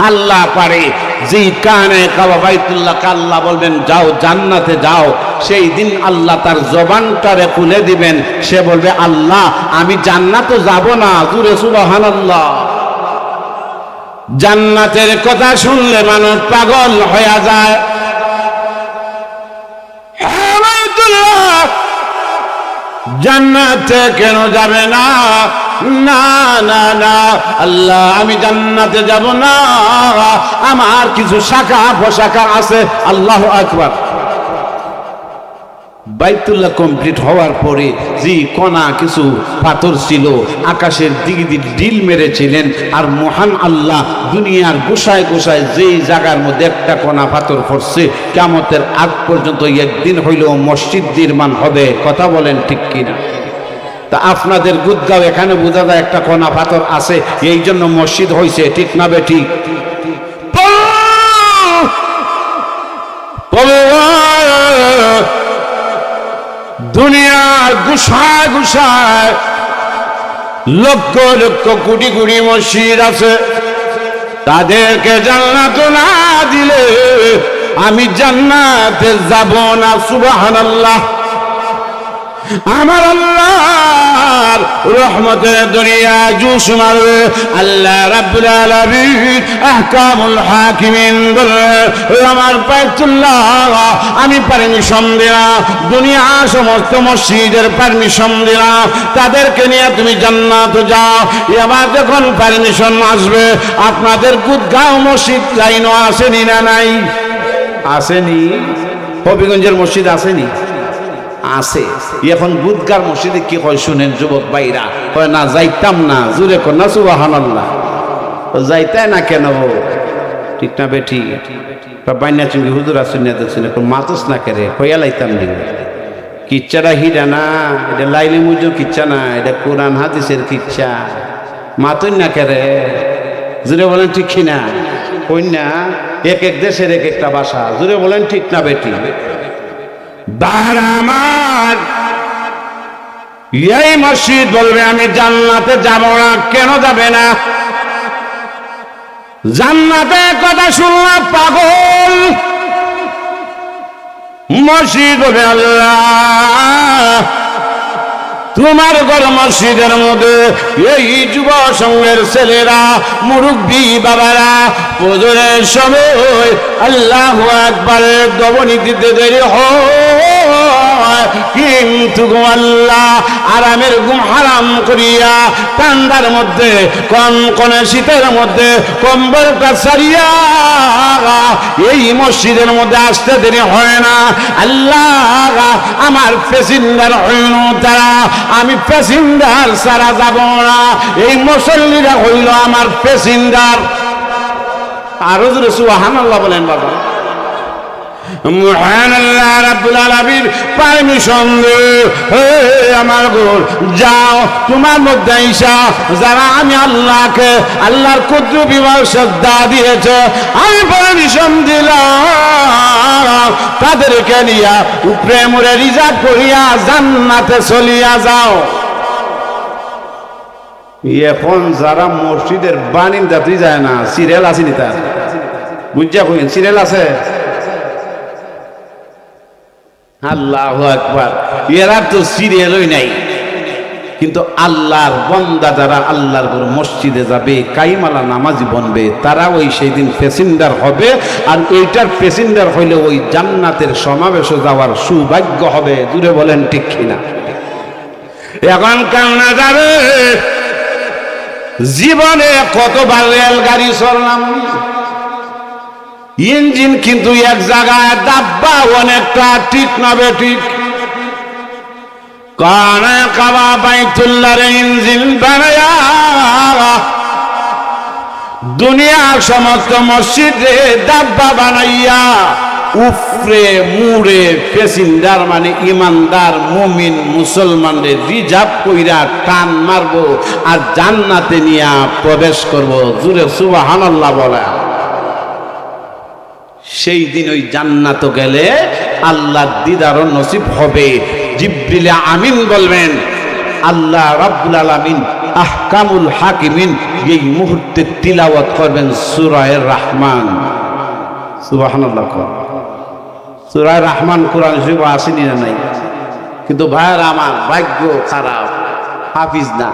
আল্লাহ পারে। যে কানে কাবা বাইতুল্লাহকে আল্লাহ বলবেন যাও জান্নাতে যাও, সেই দিন আল্লাহ তার জবানটারে খুলে দিবেন। সে বলবে আল্লাহ আমি জান্নাতে যাব না। জুরে সুবহানাল্লাহ। জান্নাতের কথা শুনলে মানুষ পাগল হয়ে যায়। জান্নাতে কেন যাবে না? না না না, আল্লাহ আমি জান্নাতে যাব না, আমার কিছু শাখা পোশাখা আছে। আল্লাহু আকবার। বাইতুল্লাহ কমপ্লিট হওয়ার পরে যে কণা কিছু পাথর ছিল, আকাশের দিকে ডিল মেরেছিলেন। আর মহান আল্লাহ দুনিয়ার গোসায় গোসায় যেই জায়গার মধ্যে একটা কণা পাথর পড়ছে, কিয়ামতের আগ পর্যন্ত একদিন হইলেও মসজিদ নির্মাণ হবে। কথা বলেন ঠিক কিনা? তা আপনাদের গুদগাঁও এখানে বোঝা যায় একটা কণা পাথর আছে, এই জন্য মসজিদ হয়েছে। ঠিক না বে ঠিক? দুনিয়ার গুসায় গুসায় লক্ষ লক্ষ কোটি কোটি মসজিদ আছে, তাদেরকে জান্নাত না দিলে আমি জান্নাতে যাব না। সুবহানাল্লাহ। আমার আল্লাহর রহমতের দরিয়া জুস মারবে। আল্লাহ রাব্বুল আলামিন আহকামুল হাকিমিন আমার বাইতুল্লাহ আমি পারমিশন দিলাম, দুনিয়া সমস্ত মসজিদের পারমিশন দিলাম, তাদেরকে নিয়ে তুমি জান্নাতে যাও। এবার যখন পারমিশন আসবে, আপনাদের গুদগাঁও মসজিদ লাইনও আসেনি না নাই? আসেনি। হবিগঞ্জের মসজিদ আসেনি? আছে। এখন বুধগার মসজিদে কি হয় শুনেন যুবক ভাইরা, কয় না যাইতাম না। জোরে কর না সুবহানাল্লাহ। যাইতাই না কেন? ঠিক না বেঠি? বাইনা চুঙ্গি হুজুর আসেন না দেখছেন, এখন মাতস না কেরে কয়া লাইতাম নি। কিচ্ছাটা হিডা না, এটা লাইলি মুজুর কিচ্ছা না, এটা কোরআন হাদিসের কিচ্ছা। মাতুন না কেরে? জোরে বলেন ঠিক কিনা? কই না? এক এক দেশের এক একটা ভাষা। জোরে বলেন ঠিক না বেটি? আমার এই মসজিদ বলবে আমি জান্নাতে যাব না। কেন যাবে না? জান্নাতে কথা শুনলাম পাগল। মসজিদ বলবে আল্লাহ তোমার ঘর মসজিদের মধ্যে এই যুব সঙ্গের ছেলেরা, মুরব্বী বাবারা ফজরের সময় আল্লাহু আকবারের ধ্বনি দিতে দেরি হয়, কিন্তু আল্লাহ আরামের ঘুম হারাম করিয়া ঠান্ডার মধ্যে কনকনে শীতের মধ্যে কম্বলটা ছাড়িয়া এই মসজিদের মধ্যে আসতে দেরি হয় না। আল্লাহ আমার প্যাসেঞ্জার হইল তারা, আমি প্যাসেঞ্জার ছাড়া যাব না। এই মুসল্লিরা হইল আমার প্যাসেঞ্জার। আরো জোরে সুবহানাল্লাহ বলেন বাবা। মুবহানাল্লাহ রাব্বুল আলামিন পারমিশন দে, হে আমার গোল যাও তোমার মধ্যে ঈশা যারা আমি আল্লাহকে আল্লাহর কুদরত বিবাহ শ্রদ্ধা দিয়েছে, আমি পারমিশন দিলাম তাদেরকে নিয়া উপরে মুরে রিজার্ভ করিয়া জান্নাতে চলিয়া যাও। এখন যারা মসজিদের বানিন্দা তুই যায় না, সিরিয়াল আসেনি তার বুঝা কইন সিরিয়াল আছে। আল্লাহু আকবার। এরা তো সিরিয়ালই নাই, কিন্তু আল্লাহর বান্দা যারা আল্লাহর ঘর মসজিদে যাবে, কাইমালা নামাজি বনবে, তারা ওই সেই দিন প্যাসেঞ্জার হবে। আর এইটার প্যাসেঞ্জার হইলে ওই জান্নাতের সমাবেশে যাওয়ার সৌভাগ্য হবে। দূরে বলেন ঠিক কিনা? এখন কেমনে যাবে? জীবনে কতবার রেলগাড়ি চললাম, ইঞ্জিন কিন্তু এক জায়গায়, ডাব্বা অনেকটা। ঠিক না বেঠিক? কানে কাবা বাইতুল্লাহর ইঞ্জিন বানায়া দুনিয়ার সমস্ত মসজিদে ডাব্বা বানাইয়া উপরে মুড়ে প্যাসেঞ্জার মানে ইমানদার মুমিন মুসলমানদের রিজার্ভ কইরা টান মারবো আর জান্নাতে নিয়ে প্রবেশ করব। জুড়ে সুবহানাল্লাহ বলে। সেই দিন ওই জান্নাত গেলে আল্লাহর দিদারও নসিব হবে। জিবরিল আমিন বলবেন আল্লাহ রাব্বুল আলামিন আহকামুল হাকিমিন এই মুহূর্তে তিলাওয়াত করবেন সূরা রহমান। সুবহানাল্লাহ। সূরা রহমান কোরআন শরীফে আসেনি না নাই? কিন্তু ভাইরা আমার ভাগ্য খারাপ, হাফিজ না।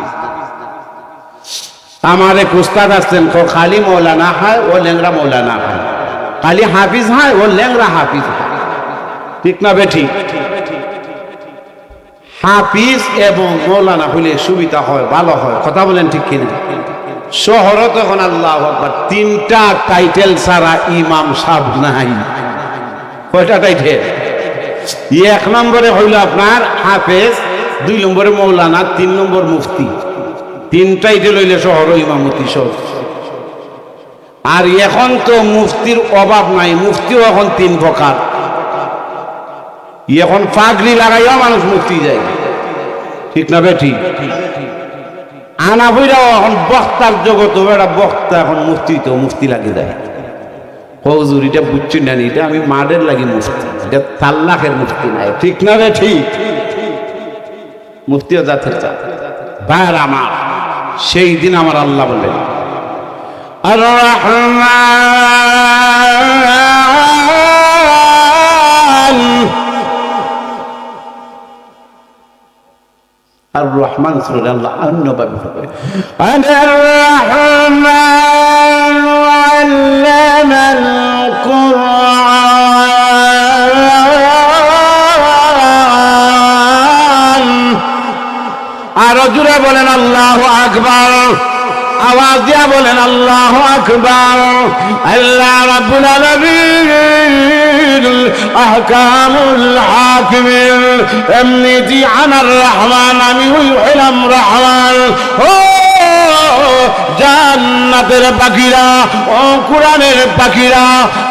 আমার এক উস্তাদ আসছেন, খালি মৌলানা হয় ও লেংরা মৌলানা হয়, খালি হাফিজ হয় ও লেংরা হাফিজ হয়। ঠিক না বেঠি? হাফিজ এবং মৌলানা হইলে সুবিধা হয়, ভালো হয়। কথা বলেন ঠিক কিনা? শহরে তখন আল্লাহু আকবার তিনটা টাইটেল ছাড়া ইমাম সাহেব নাই। কয়টা টাইটেল? এক নম্বরে হইল আপনার হাফেজ, 2 নম্বরে মৌলানা, 3 নম্বর মুফতি। 3 টাইটেল হইলে শহর ইমামতি সব। আর এখন তো মুফতির অভাব নাই, মুফতিও এখন 3 প্রকার। এখন পাগড়ি লাগাইয়া মানুষ মুফতি যায়। ঠিক না বেঠি? আনা বইরাও এখন বক্তার জগৎ, বেড়া বক্তা এখন মুফতি, তো মুফতি লাগে যায়। হুজুর এটা বুঝছি না, এটা আমি মাদের লাগি মুফতি, এটা তাল্লাকের মুফতি নাই। ঠিক না বেঠি? মুফতিও জাতের চা। ভাইরা আমার সেই দিন আমার আল্লাহ বলেন আর রহমান আর রহমান সুরে আল্লাহ অন্যভাবে বলে আর রহমান আল্লামাল কুরআন আরো জোরে বলেন আল্লাহু আকবার আওয়াজ দিয়া বলেন আল্লাহু আকবার আল্লাহ রাব্বুল আলামিন আহকামুল হাকিমিন এমনিতি আনার রহমান আমি হইলাম রহমান ও জান্নাতের পাখিরা ও কুরআনের পাখিরা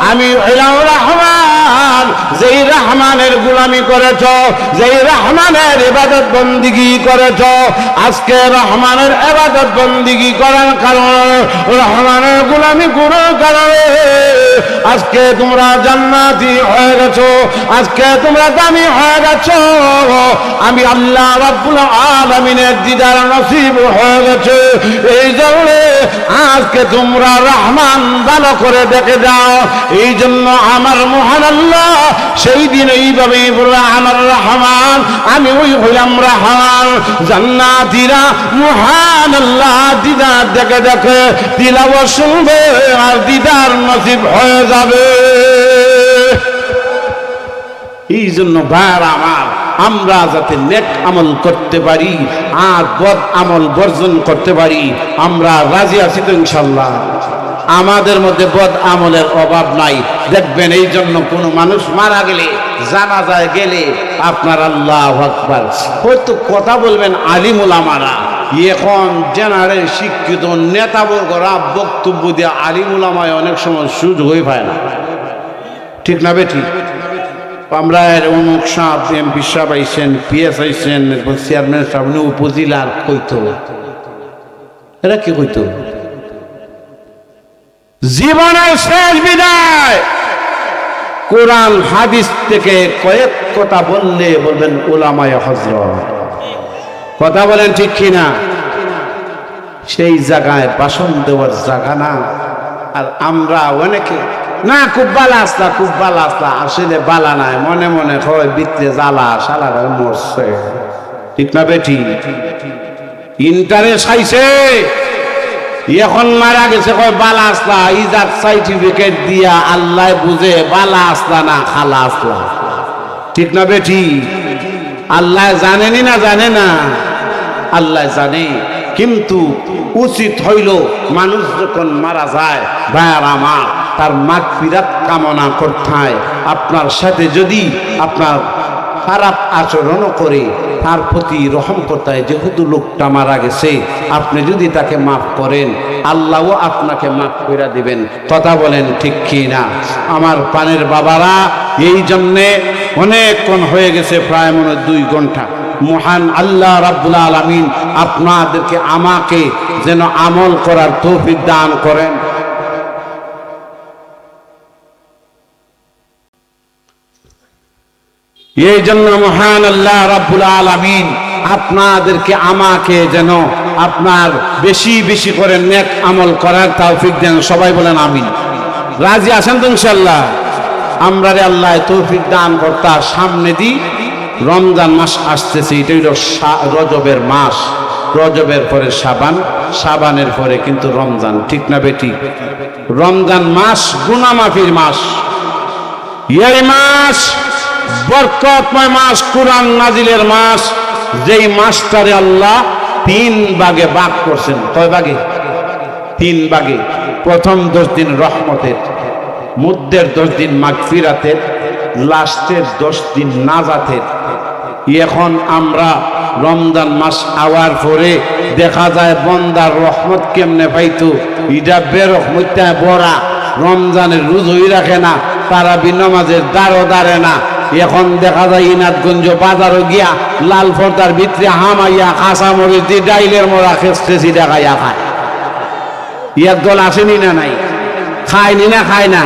আমি হইলাম রহমান যেই রহমানের গোলামি করেছ যেই রহমানের ইবাদত বন্দেগী করেছ আজকে রহমানের ইবাদত বন্দেগী করার কারণে রহমানের গোলামি করার কারণে আজকে তোমরা জান্নাতি হয়ে গেছো আজকে তোমরা দামি হয়ে গেছো আমি আল্লাহ রাব্বুল আলামিনের দিদার নসিব হয়ে গেছে এই জন্য আজকে তোমরা রহমান ভালো করে দেখে যাও এই জন্য আমার মহান আল্লাহ সেই দিন এইভাবে আমার রহমান আমি ওই হইলাম রহমান জান্নাতীরা মহান আল্লাহ দিদার দেখে দেখে তিলাওয়াত শুনবে আর দিদার নসিব হয়ে যাবে এই জন্য ভাইরা আমার আমরা যাতে নেক আমল করতে পারি আর বদ আমল বর্জন করতে পারি আমরা রাজি আছি তো ইনশাআল্লাহ আমাদের মধ্যে বদ আমলের অভাব নাই দেখবেন এই জন্য কোনো মানুষ মারা গেলে জানাজায় গেলে আপনার আল্লাহু আকবার হয়তো কথা বলবেন আলিম উলামারা এখন জেনারেল শিক্ষিত নেতাবর্গরা বক্তব্য দিয়ে আলিম উলামায় অনেক সময় সুযোগ হয়ে পায় না ঠিক না বেঠি আমরা অমুক সাহেব এমপি সাহেব আইসেন পিএস আইসেন চেয়ারম্যান সাহেব উপজেলার কইতো এরা কি কইতো জীবনের শেষ বিদায় কোরআন হাদিস থেকে কয়েক কথা বললে বলবেন উলামায়ে হযরত কথা বলেন ঠিক কিনা সেই জায়গায় ভাষণ দেওয়ার জায়গা না আর আমরা অনেকে না খুব বালা আসলা খুব বালা আসলা আসলে বালা নাই মনে মনে হয় ভিতরে জ্বালা শালারা মরছে ঠিক না বেঠি ইন্টারেস্ট আইছে এখন মারা গেছে কয় বালা আসলা ইজাত সার্টিফিকেট দিয়া আল্লাহ বুঝে বালা আসলা না খালা আসলা ঠিক না বেঠি আল্লাহ জানেনি না জানে না আল্লাহ জানে কিন্তু উচিত হইল মানুষ যখন মারা যায় ভাইয়ার আমার তার মাগফিরাত কামনা করতে হয় আপনার সাথে যদি আপনার খারাপ আচরণও করে তার প্রতি রহম করতে হয় যেহেতু লোকটা মারা গেছে আপনি যদি তাকে মাফ করেন আল্লাহও আপনাকে মাফ করে দিবেন কথা বলেন ঠিক কি না আমার পানের বাবারা এই জন্যে অনেকক্ষণ হয়ে গেছে প্রায় মনে 2 ঘন্টা মহান আল্লাহ রাব্বুল আলামিন আপনাদেরকে আমাকে যেন আমল করার তৌফিক দান করেন এই জন্য মহান আল্লাহ রাব্বুল আলামিন আপনাদেরকে আমাকে যেন আপনার বেশি বেশি করে নেক আমল করার তৌফিক দেন সবাই বলেন আমিন রাজি আছেন তো ইনশাআল্লাহ আমরা আল্লাহ তৌফিক দান করতে সামনে দি রমজান মাস আসতেছে এটা হলো রজবের মাস রজবের পরে শাবান শাবানের পরে কিন্তু রমজান ঠিক না বেটি রমজান মাস গুনাহ মাফির মাস এই মাস বরকতময় মাস কুরআন নাজিলের মাস যেই মাসটারে আল্লাহ 3 ভাগে ভাগ করছেন কয় ভাগে 3 ভাগে প্রথম 10 দিন রহমতের মধ্যের 10 দিন মাগফিরাতের লাস্টের 10 দিন নাজাতের এখন আমরা রমজান মাস আওয়ার পরে দেখা যায় বান্দার রহমত কেমনে পাইতো এটা বেরহমতে বড়া রমজানের রোজাই রাখে না তারাবি নামাজের দাঁড়ো দাঁড়ে না এখন দেখা যায় ইনাদগঞ্জ বাজারও গিয়া লাল পর্দার ভিতরে হামাইয়া কাঁচা মরিচ দিয়ে ডাইলের মোড়া খেসতেছি দেখাইয়া খায় একদল আসেনি না নাই খায়নি না খায় না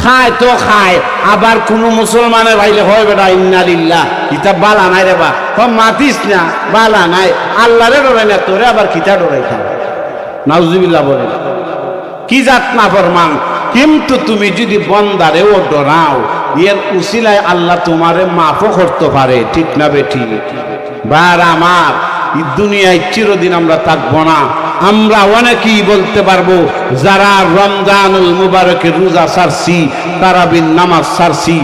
খায় তো খায়, আবার কোন মুসলমানের ভাইলে হয় বেটা ইন্না লিল্লাহ কিতাব বালা নাই রে বা মাতিস না বালা নাই, আল্লাহরে ডরাই না তোরে আবার কিতা ডরাই খাও, নাউজুবিল্লাহ বলে কি জাত না ফরমান। কিন্তু তুমি যদি বন্দারেও ডরাও, এর উসিলায় আল্লাহ তোমারে মাফও করতে পারে, ঠিক না বেঠি? বার আমার এই দুনিয়ায় চিরদিন আমরা থাকবো না। আমরা অনেকেই বলতে পারবো যারা রমজানুল মুবারকের রোজা ছাড়ছি, তারাবির নামাজ ছাড়ছি,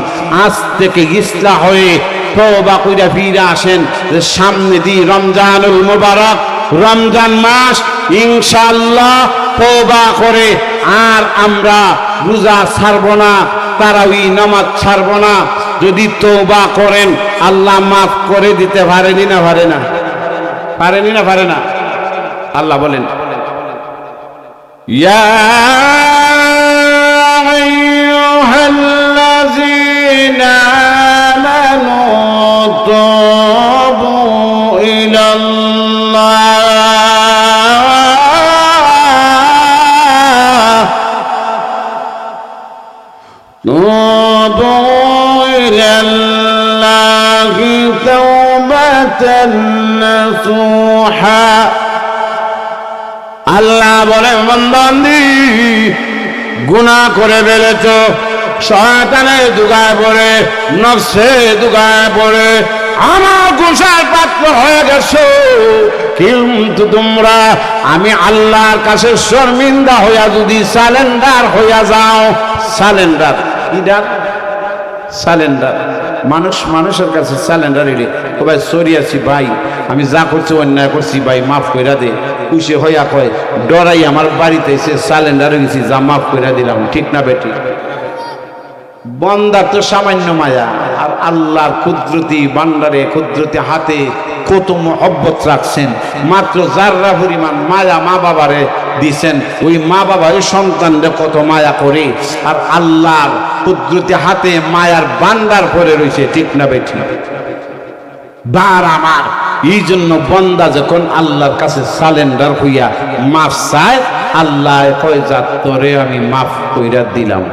আজ থেকে ইসলাম হয়ে তওবা কইরা ফিরে আসেন যে সামনে দিয়ে রমজানুল মুবারক, রমজান মাস, ইনশাআল্লাহ তওবা করে আর আমরা রোজা ছাড়বো না, তারাবি নামাজ ছাড়বো না। যদি তওবা করেন আল্লাহ মাফ করে দিতে পারেনি না পারে না? পারেনি না পারে না? আল্লাহ বলেন ইয়া আইয়ুহাল্লাযীনা আমানু তুবু ইলাল্লাহ, তুবু ইলাল্লাহি তাওবাতান নাসুহা। আল্লাহ বলে বান্দি গুনাহ করে ফেলেছ, শয়তানের দুগায় পড়ে, নফসে দুগায় পড়ে আমার গোসার পাত্র হয়ে গেছো, কিন্তু তোমরা আমি আল্লাহর কাছে শর্মিন্দা হইয়া যদি সালেন্ডার হইয়া যাও, সালেন্ডার ইডার সালেন্ডার, মানুষ মানুষের কাছে সালেন্ডার এলে ও ভাই সরি আছি ভাই, আমি যা করছি অন্যায় করছি ভাই মাফ কইরা দে, খুশি হইয়া কয় ডরাই আমার বাড়িতে এসে সালেন্ডার হয়ে গেছি, যা মাফ কইরা দিলাম, ঠিক না বেটি? বন্দার তো সামান্য মায়া, আর আল্লাহর কুদরতি বান্দারে কুদরতি হাতে কত মহব্বত রাখছেন, মাত্র জাররা পরিমাণ মায়া মা বাবারে দিছেন, ওই মা বাবা ওই সন্তানরে কত মায়া করে, আর আল্লাহর কুদরতি হাতে মায়ার বান্দার পরে রয়েছে, ঠিক না বেটি? বার আমার এই জন্য বন্দা যখন আল্লাহর কাছে সালেন্ডার হইয়া মাফ চায়, আল্লাহ কয় যা তোরে আমি মাফ কইরা দিলাম।